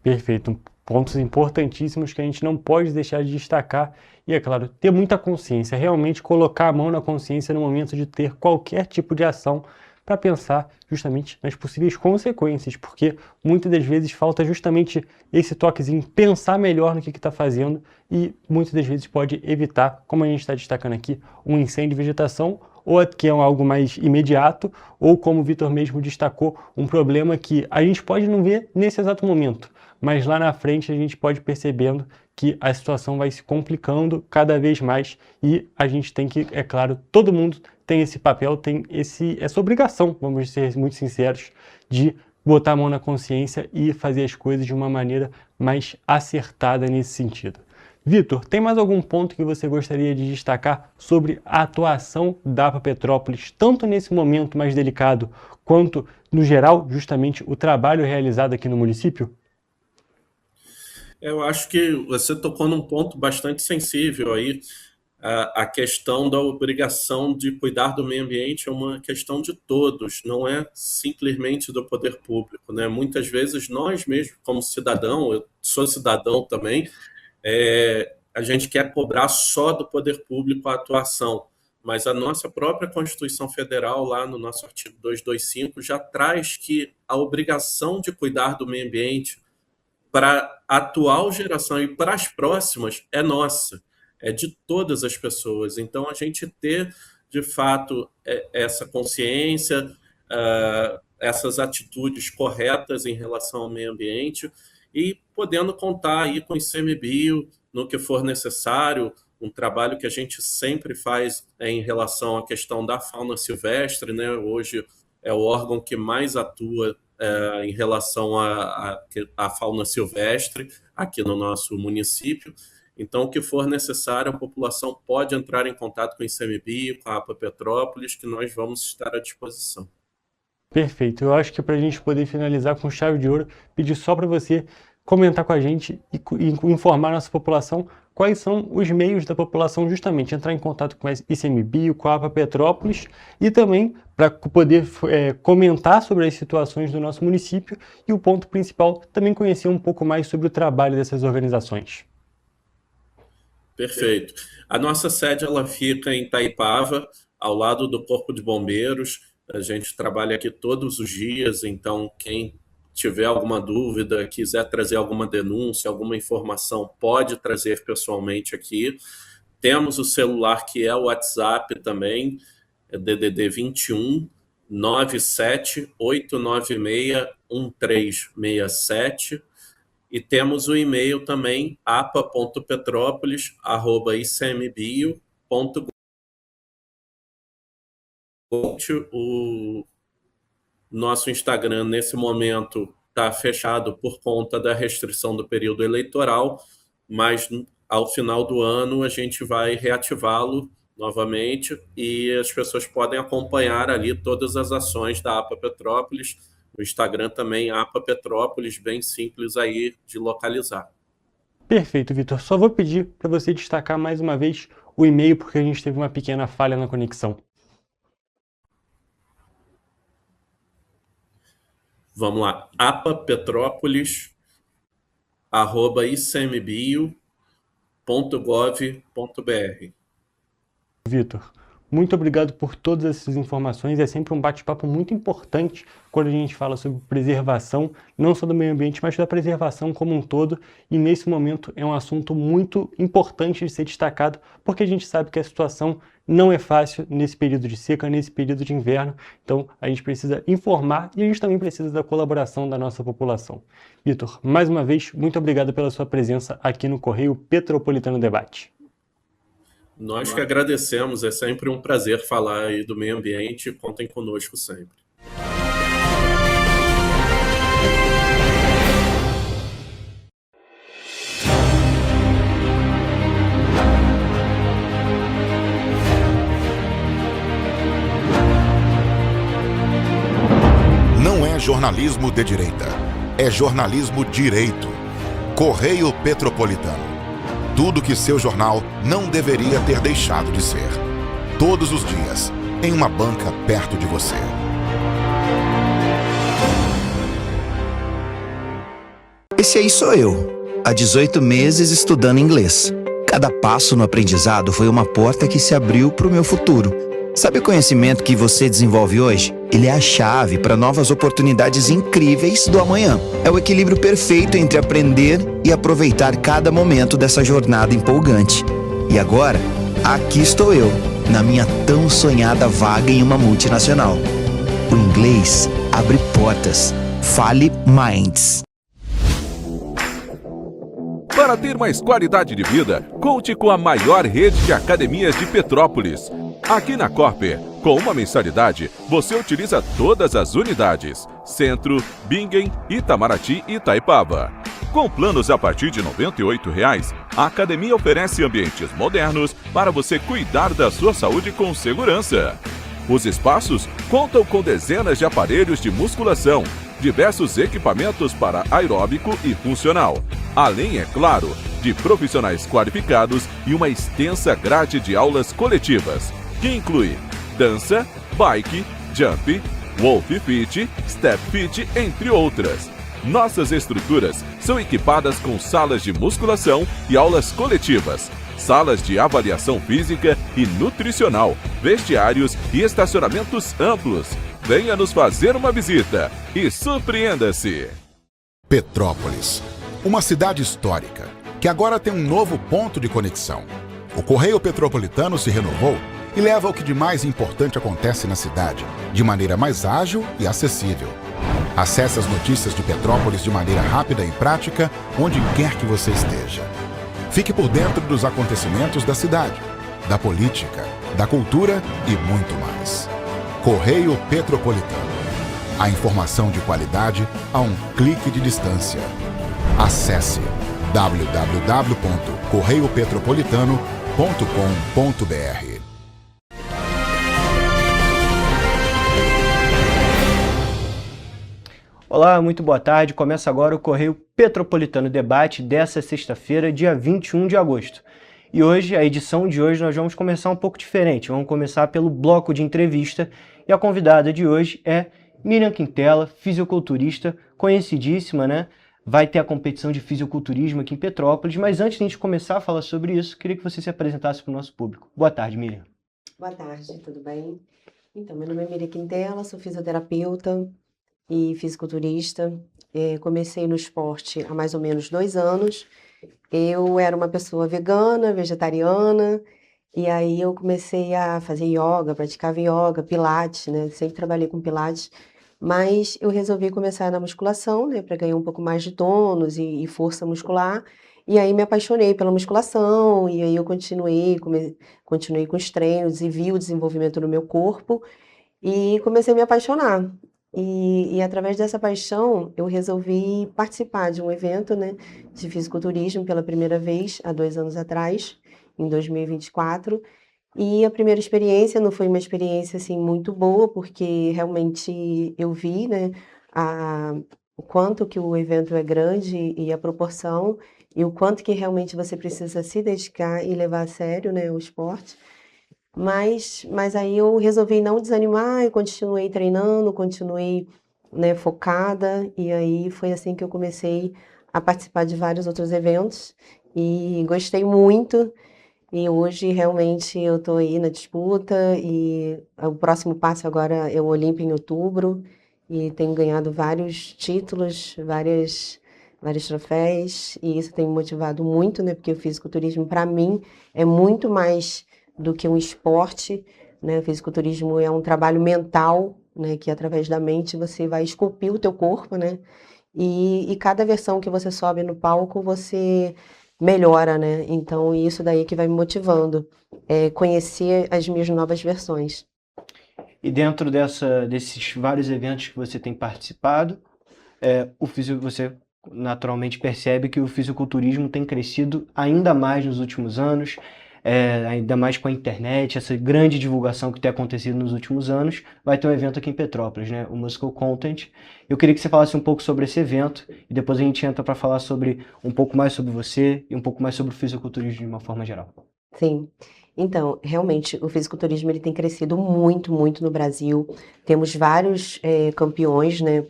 Perfeito. Pontos importantíssimos que a gente não pode deixar de destacar. E, é claro, ter muita consciência, realmente colocar a mão na consciência no momento de ter qualquer tipo de ação para pensar justamente nas possíveis consequências, porque muitas das vezes falta justamente esse toquezinho, pensar melhor no que está fazendo e muitas das vezes pode evitar, como a gente está destacando aqui, um incêndio de vegetação, ou que é algo mais imediato, ou como o Vitor mesmo destacou, um problema que a gente pode não ver nesse exato momento, mas lá na frente a gente pode ir percebendo que a situação vai se complicando cada vez mais e a gente tem que, é claro, todo mundo tem esse papel, tem essa obrigação, vamos ser muito sinceros, de botar a mão na consciência e fazer as coisas de uma maneira mais acertada nesse sentido. Vitor, tem mais algum ponto que você gostaria de destacar sobre a atuação da APA Petrópolis, tanto nesse momento mais delicado, quanto, no geral, justamente o trabalho realizado aqui no município? Eu acho que você tocou num ponto bastante sensível aí. A questão da obrigação de cuidar do meio ambiente é uma questão de todos, não é simplesmente do poder público, né? Muitas vezes nós mesmos, como cidadão, eu sou cidadão também, a gente quer cobrar só do poder público a atuação, mas a nossa própria Constituição Federal, lá no nosso artigo 225, já traz que a obrigação de cuidar do meio ambiente para a atual geração e para as próximas é nossa, é de todas as pessoas. Então, a gente ter, de fato, essa consciência, essas atitudes corretas em relação ao meio ambiente e podendo contar aí com o ICMBio no que for necessário, um trabalho que a gente sempre faz em relação à questão da fauna silvestre, né? Hoje é o órgão que mais atua em relação à fauna silvestre aqui no nosso município. Então, o que for necessário, a população pode entrar em contato com o ICMBio, com a APA Petrópolis, que nós vamos estar à disposição. Perfeito. Eu acho que para a gente poder finalizar com chave de ouro, pedir só para você comentar com a gente e informar a nossa população quais são os meios da população justamente entrar em contato com o ICMBio, com a APA Petrópolis e também para poder comentar sobre as situações do nosso município e o ponto principal, também conhecer um pouco mais sobre o trabalho dessas organizações. Perfeito. A nossa sede ela fica em Itaipava, ao lado do Corpo de Bombeiros. A gente trabalha aqui todos os dias, então quem tiver alguma dúvida, quiser trazer alguma denúncia, alguma informação, pode trazer pessoalmente aqui. Temos o celular que é o WhatsApp também, é DDD 21 97 896 1367. E temos o e-mail também, apa.petropolis@icmbio.gov. O nosso Instagram, nesse momento, está fechado por conta da restrição do período eleitoral, mas ao final do ano a gente vai reativá-lo novamente e as pessoas podem acompanhar ali todas as ações da APA Petrópolis. O Instagram também, APA Petrópolis, bem simples aí de localizar. Perfeito, Vitor. Só vou pedir para você destacar mais uma vez o e-mail, porque a gente teve uma pequena falha na conexão. Vamos lá, apapetrópolis@icmbio.gov.br. Vitor, muito obrigado por todas essas informações. É sempre um bate-papo muito importante quando a gente fala sobre preservação, não só do meio ambiente, mas da preservação como um todo. E nesse momento é um assunto muito importante de ser destacado, porque a gente sabe que a situação não é fácil nesse período de seca, nesse período de inverno. Então a gente precisa informar e a gente também precisa da colaboração da nossa população. Vitor, mais uma vez, muito obrigado pela sua presença aqui no Correio Petropolitano Debate. Nós que agradecemos, é sempre um prazer falar aí do meio ambiente, contem conosco sempre. Não é jornalismo de direita, é jornalismo direito. Correio Petropolitano. Tudo que seu jornal não deveria ter deixado de ser. Todos os dias, em uma banca perto de você. Esse aí sou eu, há 18 meses estudando inglês. Cada passo no aprendizado foi uma porta que se abriu para o meu futuro. Sabe o conhecimento que você desenvolve hoje? Ele é a chave para novas oportunidades incríveis do amanhã. É o equilíbrio perfeito entre aprender e aproveitar cada momento dessa jornada empolgante. E agora, aqui estou eu, na minha tão sonhada vaga em uma multinacional. O inglês abre portas. Fale Minds. Para ter mais qualidade de vida, conte com a maior rede de academias de Petrópolis. Aqui na Corper, com uma mensalidade, você utiliza todas as unidades: Centro, Bingen, Itamaraty e Itaipava. Com planos a partir de R$ 98,00, a academia oferece ambientes modernos para você cuidar da sua saúde com segurança. Os espaços contam com dezenas de aparelhos de musculação, diversos equipamentos para aeróbico e funcional, além, é claro, de profissionais qualificados e uma extensa grade de aulas coletivas, que inclui dança, bike, jump, wolf fit, step fit, entre outras. Nossas estruturas são equipadas com salas de musculação e aulas coletivas, salas de avaliação física e nutricional, vestiários e estacionamentos amplos. Venha nos fazer uma visita e surpreenda-se! Petrópolis, uma cidade histórica que agora tem um novo ponto de conexão. O Correio Petropolitano se renovou e leva o que de mais importante acontece na cidade, de maneira mais ágil e acessível. Acesse as notícias de Petrópolis de maneira rápida e prática, onde quer que você esteja. Fique por dentro dos acontecimentos da cidade, da política, da cultura e muito mais. Correio Petropolitano. A informação de qualidade a um clique de distância. Acesse www.correiopetropolitano.com.br. Olá, muito boa tarde. Começa agora o Correio Petropolitano Debate dessa sexta-feira, dia 21 de agosto. E hoje, a edição de hoje, nós vamos começar um pouco diferente. Vamos começar pelo bloco de entrevista e a convidada de hoje é Miriam Quintela, fisiculturista, conhecidíssima, né? Vai ter a competição de fisiculturismo aqui em Petrópolis, mas antes de a gente começar a falar sobre isso, queria que você se apresentasse para o nosso público. Boa tarde, Miriam. Boa tarde, tudo bem? Então, meu nome é Miriam Quintela, sou fisioterapeuta e fisiculturista. Comecei no esporte há mais ou menos 2 anos. Eu era uma pessoa vegana, vegetariana, e aí eu comecei a fazer yoga, praticava yoga, pilates, né? Sempre trabalhei com pilates, mas eu resolvi começar na musculação, né? Para ganhar um pouco mais de tônus e força muscular. E aí me apaixonei pela musculação, e aí eu continuei com os treinos e vi o desenvolvimento no meu corpo, e comecei a me apaixonar. E através dessa paixão, eu resolvi participar de um evento, né, de fisiculturismo pela primeira vez, há 2 anos atrás, em 2024. E a primeira experiência não foi uma experiência assim, muito boa, porque realmente eu vi, né, o quanto que o evento é grande e a proporção, e o quanto que realmente você precisa se dedicar e levar a sério, né, o esporte. Mas aí eu resolvi não desanimar e continuei treinando, continuei, né, focada, e aí foi assim que eu comecei a participar de vários outros eventos e gostei muito, e hoje realmente eu estou aí na disputa, e o próximo passo agora é o Olímpia em outubro, e tenho ganhado vários títulos, vários troféus, e isso tem me motivado muito, né, porque o fisiculturismo para mim é muito mais do que um esporte, né? O fisiculturismo é um trabalho mental, né? Que através da mente você vai esculpir o teu corpo, né? E cada versão que você sobe no palco, você melhora, né? Então, isso daí que vai me motivando, conhecer as minhas novas versões. E dentro desses vários eventos que você tem participado, você naturalmente percebe que o fisiculturismo tem crescido ainda mais nos últimos anos, ainda mais com a internet, essa grande divulgação que tem acontecido nos últimos anos. Vai ter um evento aqui em Petrópolis, né? O Musical Content. Eu queria que você falasse um pouco sobre esse evento e depois a gente entra para falar um pouco mais sobre você e um pouco mais sobre o fisiculturismo de uma forma geral. Sim. Então, realmente, o fisiculturismo ele tem crescido muito, muito no Brasil. Temos vários campeões, né?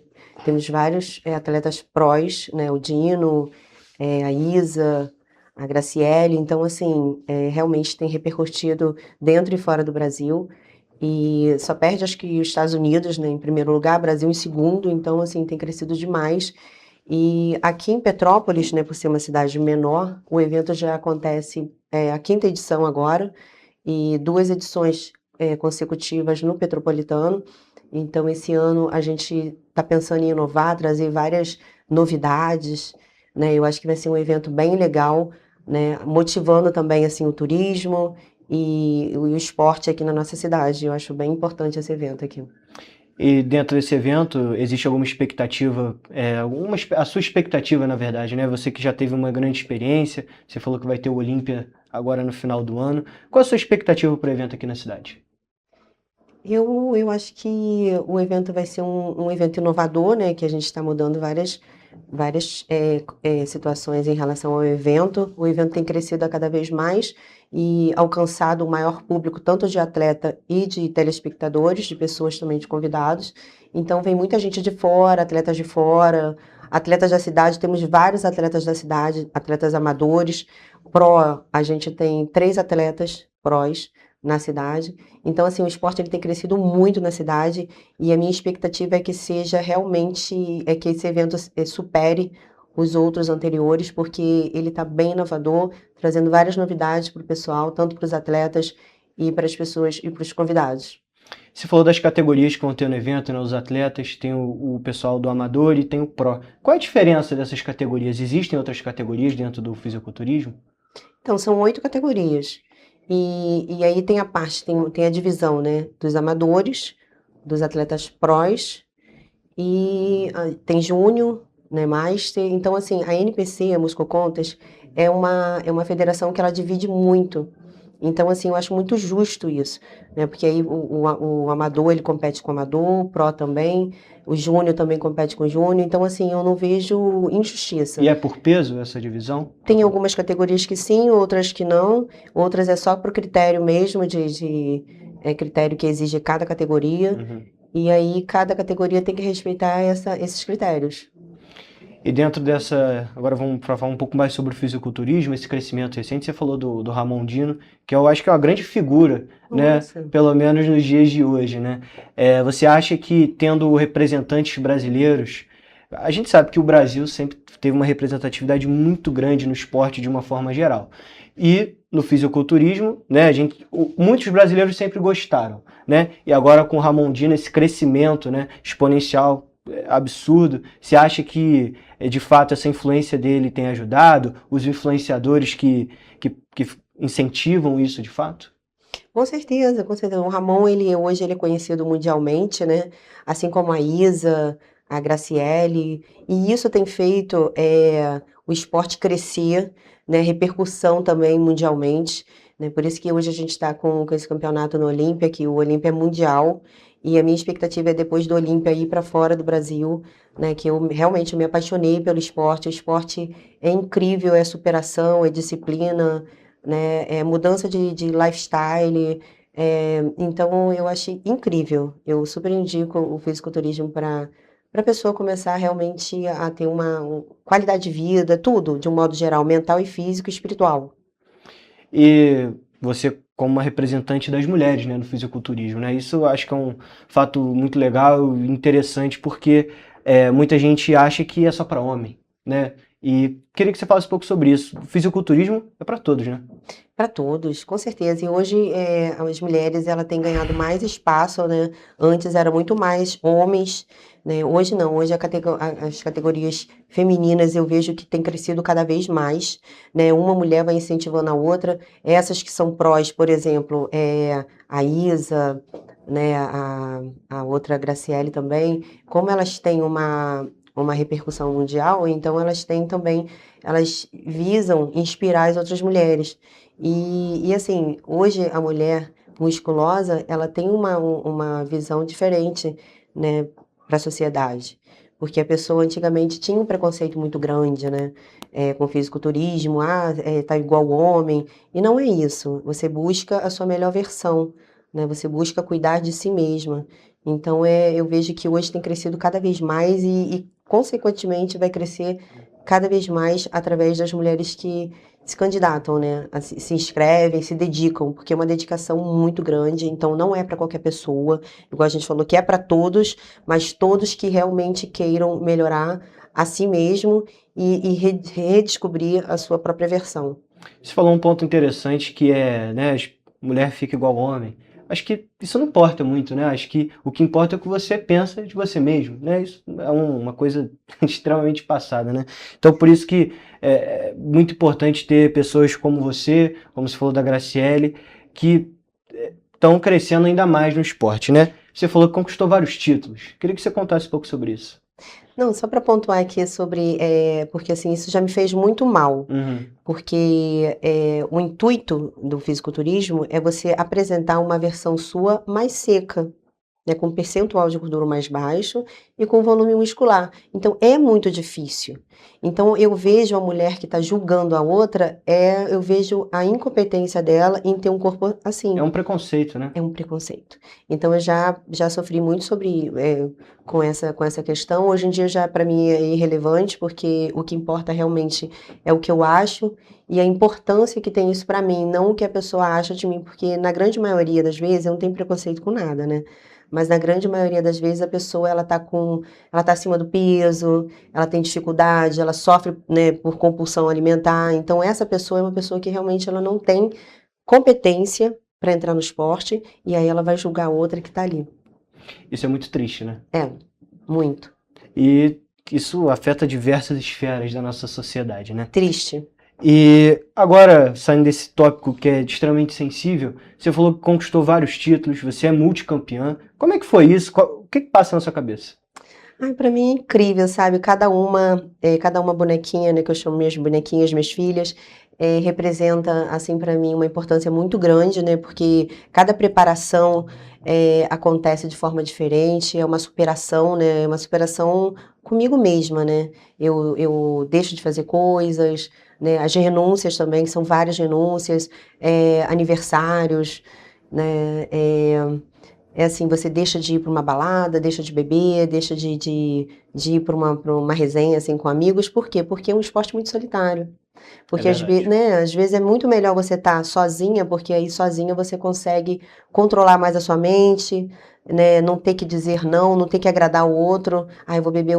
Temos vários atletas prós, né? O Dino, a Isa, a Graciele. Então, assim, realmente tem repercutido dentro e fora do Brasil. e só perde, acho que os Estados Unidos, né, em primeiro lugar, Brasil em segundo, então, assim, tem crescido demais. E aqui em Petrópolis, né, por ser uma cidade menor, o evento já acontece, a quinta edição agora, e 2 edições consecutivas no Petropolitano. Então, esse ano a gente está pensando em inovar, trazer várias novidades, né? Eu acho que vai ser um evento bem legal, né? Motivando também assim o turismo e o esporte aqui na nossa cidade. Eu acho bem importante esse evento aqui. E dentro desse evento, existe alguma expectativa, a sua expectativa, na verdade, né? Você que já teve uma grande experiência, você falou que vai ter o Olímpia agora no final do ano. Qual a sua expectativa para o evento aqui na cidade? Eu acho que o evento vai ser um evento inovador, né? Que a gente está mudando várias situações em relação ao evento. O evento tem crescido a cada vez mais e alcançado o maior público, tanto de atleta e de telespectadores, de pessoas também, de convidados. Então, vem muita gente de fora, atletas da cidade. Temos vários atletas da cidade, atletas amadores. Pro, a gente tem 3 atletas prós na cidade. Então, assim, o esporte ele tem crescido muito na cidade e a minha expectativa é que seja realmente, que esse evento supere os outros anteriores, porque ele está bem inovador, trazendo várias novidades para o pessoal, tanto para os atletas e para as pessoas e para os convidados. Você falou das categorias que vão ter no evento, né? Os atletas, tem o pessoal do amador e tem o pro. Qual é a diferença dessas categorias? Existem outras categorias dentro do fisiculturismo? Então, são 8 categorias. E aí tem tem a divisão, né, dos amadores, dos atletas prós, e tem júnior, né, master. Então, assim, a NPC, a Muscocontas, é uma federação que ela divide muito. Então, assim, eu acho muito justo isso, né? Porque aí o amador, ele compete com o amador, o pró também, o júnior também compete com o júnior. Então, assim, eu não vejo injustiça. E é por peso essa divisão? Tem algumas categorias que sim, outras que não. Outras é só por critério mesmo, critério que exige cada categoria. Uhum. E aí, cada categoria tem que respeitar esses critérios. E dentro dessa, agora vamos falar um pouco mais sobre o fisiculturismo, esse crescimento recente. Você falou do Ramon Dino, que eu acho que é uma grande figura, né? Pelo menos nos dias de hoje, né? Você acha que tendo representantes brasileiros, a gente sabe que o Brasil sempre teve uma representatividade muito grande no esporte de uma forma geral. E no fisiculturismo, né, muitos brasileiros sempre gostaram, né? E agora com o Ramon Dino, esse crescimento, né, exponencial, absurdo. Você acha que, de fato, essa influência dele tem ajudado? Os influenciadores que incentivam isso, de fato? Com certeza, com certeza. O Ramon, hoje ele é conhecido mundialmente, né? Assim como a Isa, a Graciele. E isso tem feito o esporte crescer, né? Repercussão também mundialmente, né? Por isso que hoje a gente está com esse campeonato no Olímpia, que o Olímpia é mundial. E a minha expectativa é depois do Olímpia ir para fora do Brasil, né? Que eu realmente me apaixonei pelo esporte. O esporte é incrível, é superação, é disciplina, né? É mudança de lifestyle. Então eu achei incrível. Eu super indico o fisiculturismo para a pessoa começar realmente a ter uma qualidade de vida, tudo, de um modo geral, mental e físico e espiritual. E você, como uma representante das mulheres, né, no fisiculturismo, né? Isso eu acho que é um fato muito legal e interessante, porque muita gente acha que é só para homem, né? E queria que você falasse um pouco sobre isso. O fisiculturismo é para todos, né? Para todos, com certeza. E hoje as mulheres ela têm ganhado mais espaço, né? Antes era muito mais homens, né? Hoje não. Hoje as categorias femininas eu vejo que tem crescido cada vez mais, né? Uma mulher vai incentivando a outra. Essas que são prós, por exemplo, a Isa, né? A outra Graciele também. Como elas têm uma repercussão mundial, então elas visam inspirar as outras mulheres. E assim, hoje a mulher musculosa, ela tem uma visão diferente, né, para a sociedade. Porque a pessoa antigamente tinha um preconceito muito grande, né, com o fisiculturismo, tá igual ao homem. E não é isso. Você busca a sua melhor versão, né, você busca cuidar de si mesma. Então, eu vejo que hoje tem crescido cada vez mais e consequentemente, vai crescer cada vez mais através das mulheres que se candidatam, né? Se inscrevem, se dedicam, porque é uma dedicação muito grande, então não é para qualquer pessoa, igual a gente falou que é para todos, mas todos que realmente queiram melhorar a si mesmo e redescobrir a sua própria versão. Você falou um ponto interessante que é, né, mulher fica igual homem. Acho que isso não importa muito, né? Acho que o que importa é o que você pensa de você mesmo, né? Isso é uma coisa extremamente passada, né? Então, por isso que é muito importante ter pessoas como você, como você falou da Graciele, que estão crescendo ainda mais no esporte, né? Você falou que conquistou vários títulos. Queria que você contasse um pouco sobre isso. Não, só para pontuar aqui sobre, porque assim, isso já me fez muito mal, porque o intuito do fisiculturismo é você apresentar uma versão sua mais seca, né, com percentual de gordura mais baixo e com volume muscular. Então, é muito difícil. Então, eu vejo a mulher que está julgando a outra, eu vejo a incompetência dela em ter um corpo assim. É um preconceito, né? É um preconceito. Então, eu já sofri muito com essa questão. Hoje em dia, já para mim é irrelevante, porque o que importa realmente é o que eu acho e a importância que tem isso para mim, não o que a pessoa acha de mim, porque na grande maioria das vezes eu não tenho preconceito com nada, né? Mas na grande maioria das vezes a pessoa ela tá acima do peso, ela tem dificuldade, ela sofre, né, por compulsão alimentar. Então essa pessoa é uma pessoa que realmente ela não tem competência para entrar no esporte e aí ela vai julgar a outra que tá ali. Isso é muito triste, né? É, muito. E isso afeta diversas esferas da nossa sociedade, né? Triste. E agora, saindo desse tópico que é extremamente sensível, você falou que conquistou vários títulos, você é multicampeã. Como é que foi isso? O que passa na sua cabeça? Ai, para mim é incrível, sabe? Cada uma bonequinha, né, que eu chamo minhas bonequinhas, minhas filhas, representa, assim, para mim uma importância muito grande, né? Porque cada preparação acontece de forma diferente, é uma superação, né? É uma superação comigo mesma, né? Eu deixo de fazer coisas, né? As renúncias também, são várias renúncias, aniversários, né? É assim, você deixa de ir para uma balada, deixa de beber, deixa de ir para uma resenha assim, com amigos. Por quê? Porque é um esporte muito solitário. Porque às vezes é muito melhor você estar sozinha, porque aí sozinha você consegue controlar mais a sua mente, né? Não ter que dizer não, não ter que agradar o outro. Ah, eu vou beber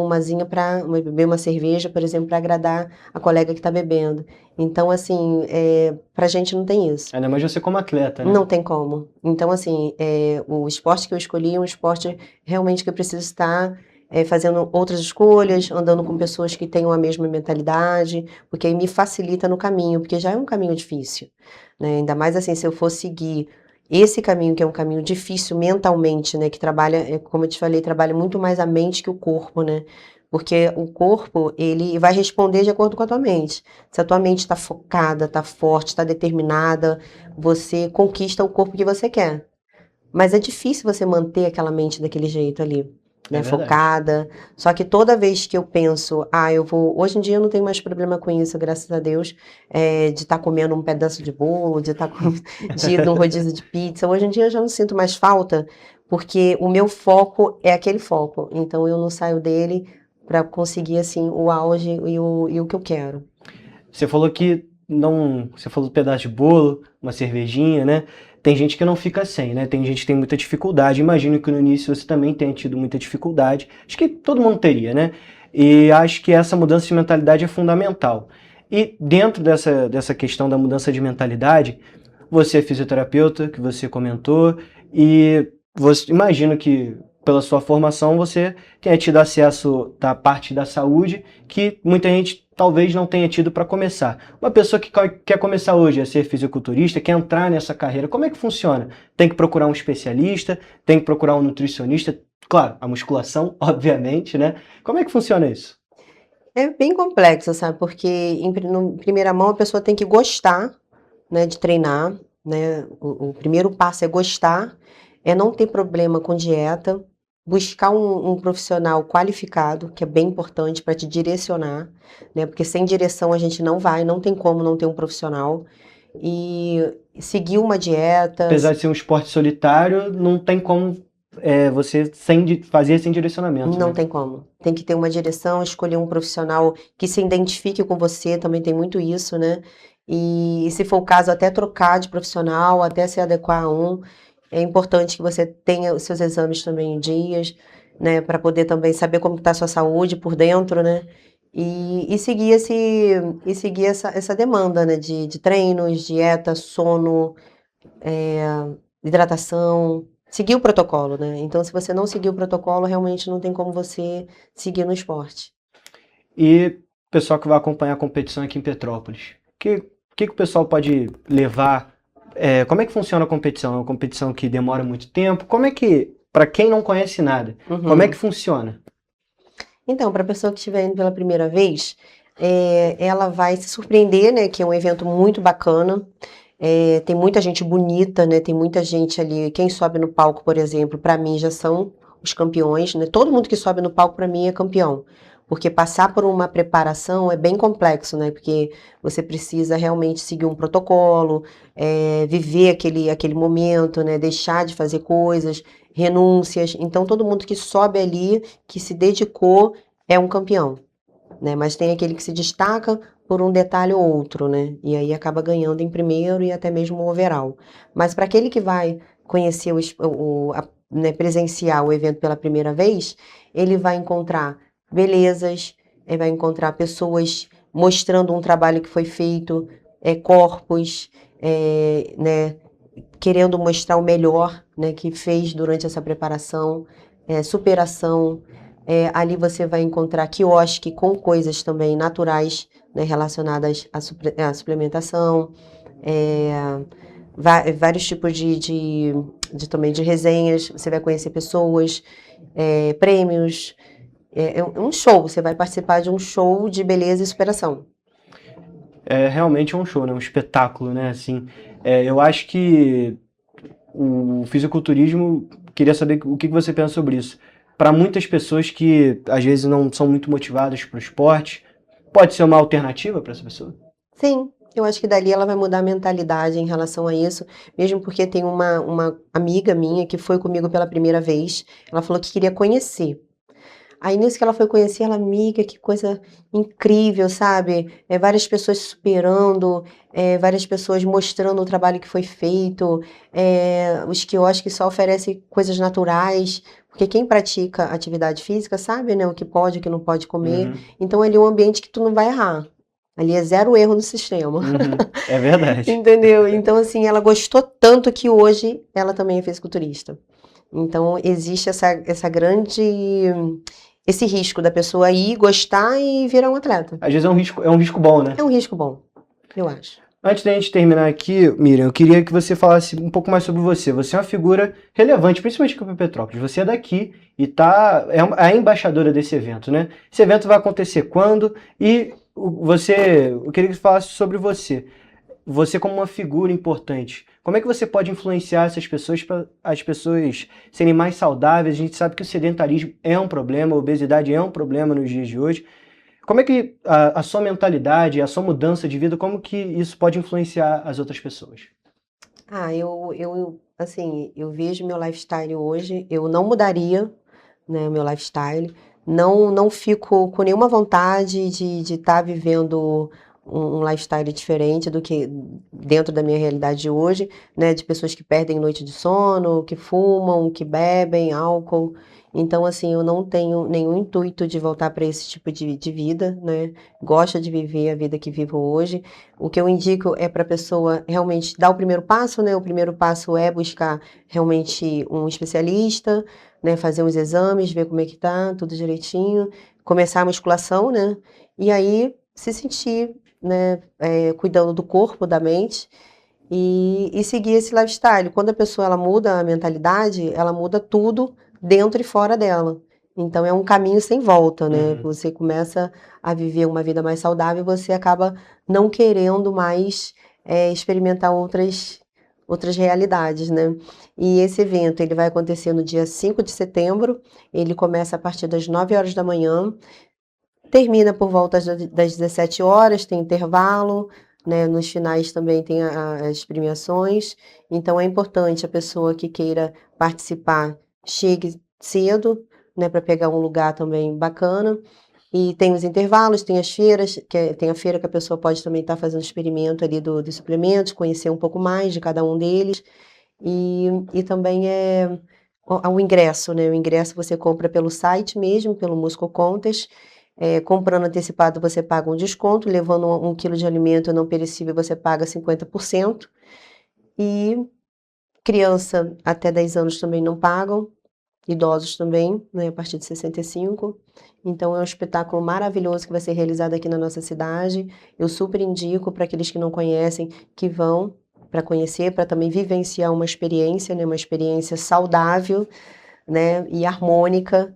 beber uma cerveja, por exemplo, para agradar a colega que está bebendo. Então, assim, pra gente não tem isso. Ainda mais você como atleta, né? Não tem como. Então, assim, o esporte que eu escolhi é um esporte realmente que eu preciso estar fazendo outras escolhas, andando com pessoas que tenham a mesma mentalidade, porque aí me facilita no caminho, porque já é um caminho difícil, né? Ainda mais assim, se eu for seguir esse caminho, que é um caminho difícil mentalmente, né? Que trabalha, como eu te falei, trabalha muito mais a mente que o corpo, né? Porque o corpo, ele vai responder de acordo com a tua mente. Se a tua mente está focada, está forte, está determinada, você conquista o corpo que você quer. Mas é difícil você manter aquela mente daquele jeito ali, né? Focada. Só que toda vez que eu penso, hoje em dia eu não tenho mais problema com isso, graças a Deus, de estar comendo um pedaço de bolo, de ir num rodízio de pizza. Hoje em dia eu já não sinto mais falta, porque o meu foco é aquele foco. Então eu não saio dele para conseguir assim o auge e o que eu quero. Você falou que você falou do pedaço de bolo, uma cervejinha, né? Tem gente que não fica sem, né? Tem gente que tem muita dificuldade. Imagino que no início você também tenha tido muita dificuldade. Acho que todo mundo teria, né? E acho que essa mudança de mentalidade é fundamental. E dentro dessa questão da mudança de mentalidade, você é fisioterapeuta, que você comentou, e imagino que pela sua formação você tenha tido acesso da parte da saúde que muita gente talvez não tenha tido para começar. Uma pessoa que quer começar hoje a ser fisiculturista, quer entrar nessa carreira, como é que funciona? Tem que procurar um especialista, tem que procurar um nutricionista, claro, a musculação, obviamente, né? Como é que funciona isso? É bem complexo, sabe? Porque em primeira mão a pessoa tem que gostar, né, de treinar, né? O primeiro passo é gostar, é não ter problema com dieta, buscar um profissional qualificado, que é bem importante para te direcionar, né? Porque sem direção a gente não tem como não ter um profissional. E seguir uma dieta. Apesar de ser um esporte solitário, não tem como você fazer sem direcionamento. Não né? tem como. Tem que ter uma direção, escolher um profissional que se identifique com você, também tem muito isso, né? e se for o caso, até trocar de profissional, até se adequar a um. É importante que você tenha os seus exames também em dias, né, para poder também saber como está a sua saúde por dentro, né, e seguir essa demanda, né, de treinos, dieta, sono, hidratação, seguir o protocolo, né? Então, se você não seguir o protocolo, realmente não tem como você seguir no esporte. E o pessoal que vai acompanhar a competição aqui em Petrópolis, que o pessoal pode levar? Como é que funciona a competição? É uma competição que demora muito tempo? Como é que, para quem não conhece nada, como é que funciona? Então, para a pessoa que estiver indo pela primeira vez, ela vai se surpreender, né? Que é um evento muito bacana. Tem muita gente bonita, né? Tem muita gente ali. Quem sobe no palco, por exemplo, para mim já são os campeões, né? Todo mundo que sobe no palco para mim é campeão. Porque passar por uma preparação é bem complexo, né? Porque você precisa realmente seguir um protocolo, viver aquele momento, né? Deixar de fazer coisas, renúncias. Então, todo mundo que sobe ali, que se dedicou, é um campeão, né? Mas tem aquele que se destaca por um detalhe ou outro, né? E aí acaba ganhando em primeiro e até mesmo o overall. Mas para aquele que vai conhecer né, presenciar o evento pela primeira vez, ele vai encontrar belezas, ele vai encontrar pessoas mostrando um trabalho que foi feito, corpos, né, querendo mostrar o melhor, né, que fez durante essa preparação, superação. Ali você vai encontrar quiosque com coisas também naturais, né, relacionadas à suplementação, vários tipos também de resenhas. Você vai conhecer pessoas, prêmios. É um show, você vai participar de um show de beleza e superação. É realmente um show, né? Um espetáculo, né? Assim, eu acho que o fisiculturismo, queria saber o que você pensa sobre isso. Para muitas pessoas que às vezes não são muito motivadas para o esporte, pode ser uma alternativa para essa pessoa? Sim, eu acho que dali ela vai mudar a mentalidade em relação a isso, mesmo porque tem uma amiga minha que foi comigo pela primeira vez, ela falou que queria conhecer. Aí nisso que ela foi conhecer, ela, amiga, que coisa incrível, sabe? Várias pessoas se superando, várias pessoas mostrando o trabalho que foi feito, os quiosques só oferecem coisas naturais, porque quem pratica atividade física sabe, né, o que pode, o que não pode comer. Uhum. Então ali é um ambiente que tu não vai errar. Ali é zero erro no sistema. Uhum. É verdade. Entendeu? Então, assim, ela gostou tanto que hoje ela também é fisiculturista. Então, existe esse risco da pessoa ir, gostar e virar um atleta. Às vezes é um risco bom, né? É um risco bom, eu acho. Antes da gente terminar aqui, Miriam, eu queria que você falasse um pouco mais sobre você. Você é uma figura relevante, principalmente aqui para Petrópolis. Você é daqui e é a embaixadora desse evento, né? Esse evento vai acontecer quando? E eu queria que você falasse sobre você. Você como uma figura importante. Como é que você pode influenciar essas pessoas para as pessoas serem mais saudáveis? A gente sabe que o sedentarismo é um problema, a obesidade é um problema nos dias de hoje. Como é que a sua mentalidade, a sua mudança de vida, como que isso pode influenciar as outras pessoas? Assim, eu vejo meu lifestyle hoje, eu não mudaria, né, meu lifestyle, não fico com nenhuma vontade de estar vivendo um lifestyle diferente do que dentro da minha realidade de hoje, né, de pessoas que perdem noite de sono, que fumam, que bebem álcool. Então, assim, eu não tenho nenhum intuito de voltar para esse tipo de vida, né? Gosto de viver a vida que vivo hoje. O que eu indico é para a pessoa realmente dar o primeiro passo, né? O primeiro passo é buscar realmente um especialista, né? Fazer uns exames, ver como é que tá, tudo direitinho. Começar a musculação, né? E aí se sentir, né? Cuidando do corpo, da mente. E seguir esse lifestyle. Quando a pessoa ela muda a mentalidade, ela muda tudo dentro e fora dela. Então é um caminho sem volta, né? Uhum. Você começa a viver uma vida mais saudável, você acaba não querendo mais experimentar outras realidades, né? E esse evento ele vai acontecer no dia 5 de setembro, ele começa a partir das 9 horas da manhã, termina por volta das 17 horas, tem intervalo, né? Nos finais também tem as premiações, então é importante a pessoa que queira participar chegue cedo, né, para pegar um lugar também bacana. E tem os intervalos, tem as feiras, tem a feira que a pessoa pode também estar fazendo experimento ali dos suplementos, conhecer um pouco mais de cada um deles. E também o ingresso, né? O ingresso você compra pelo site mesmo, pelo Muscle Contest. Comprando antecipado você paga um desconto, levando 1 quilo de alimento não perecível você paga 50%. E criança até 10 anos também não pagam, idosos também, né, a partir de 65. Então é um espetáculo maravilhoso que vai ser realizado aqui na nossa cidade. Eu super indico para aqueles que não conhecem, que vão para conhecer, para também vivenciar uma experiência, né, uma experiência saudável, né, e harmônica,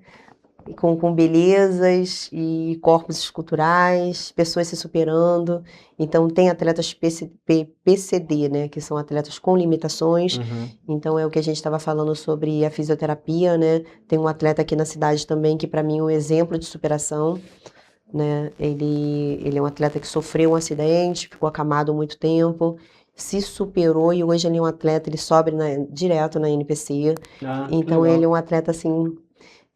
com belezas e corpos esculturais, pessoas se superando. Então, tem atletas PCD, né, que são atletas com limitações. Então, é o que a gente estava falando sobre a fisioterapia, né? Tem um atleta aqui na cidade também que, para mim, é um exemplo de superação, né? Ele é um atleta que sofreu um acidente, ficou acamado há muito tempo, se superou e hoje ele é um atleta, ele sobe direto na NPC. Então, ele é um atleta, assim,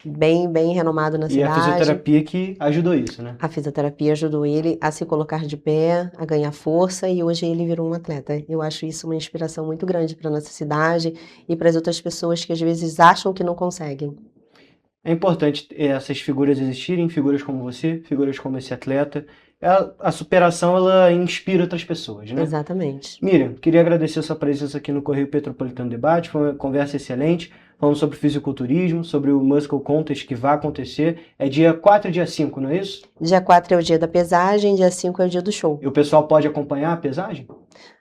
bem renomado na cidade. E a fisioterapia que ajudou isso, né? A fisioterapia ajudou ele a se colocar de pé, a ganhar força, e hoje ele virou um atleta. Eu acho isso uma inspiração muito grande para nossa cidade e para as outras pessoas que às vezes acham que não conseguem. É importante essas figuras existirem, figuras como você, figuras como esse atleta. A superação, ela inspira outras pessoas, né? Exatamente. Miriam, queria agradecer a sua presença aqui no Correio Petropolitano Debate, foi uma conversa excelente. Falando sobre fisiculturismo, sobre o Muscle Contest que vai acontecer. É dia 4 e dia 5, não é isso? Dia 4 é o dia da pesagem, dia 5 é o dia do show. E o pessoal pode acompanhar a pesagem?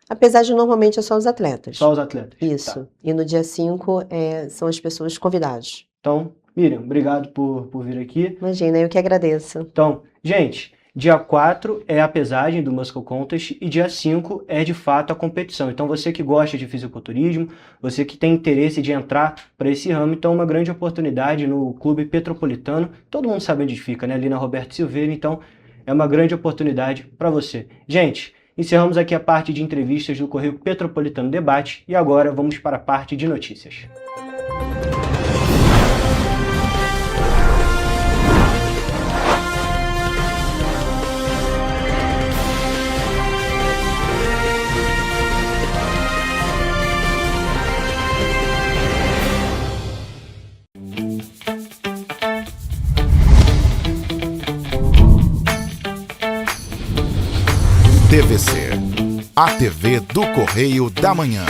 A pesagem normalmente é só os atletas. Só os atletas. Isso. Tá. E no dia 5 são as pessoas convidadas. Então, Miriam, obrigado por vir aqui. Imagina, eu que agradeço. Então, gente, dia 4 é a pesagem do Muscle Contest e dia 5 é de fato a competição. Então você que gosta de fisiculturismo, você que tem interesse de entrar para esse ramo, então é uma grande oportunidade no Clube Petropolitano. Todo mundo sabe onde fica, né? Ali na Roberto Silveira, então é uma grande oportunidade para você. Gente, encerramos aqui a parte de entrevistas do Correio Petropolitano Debate e agora vamos para a parte de notícias. TVC, a TV do Correio da Manhã.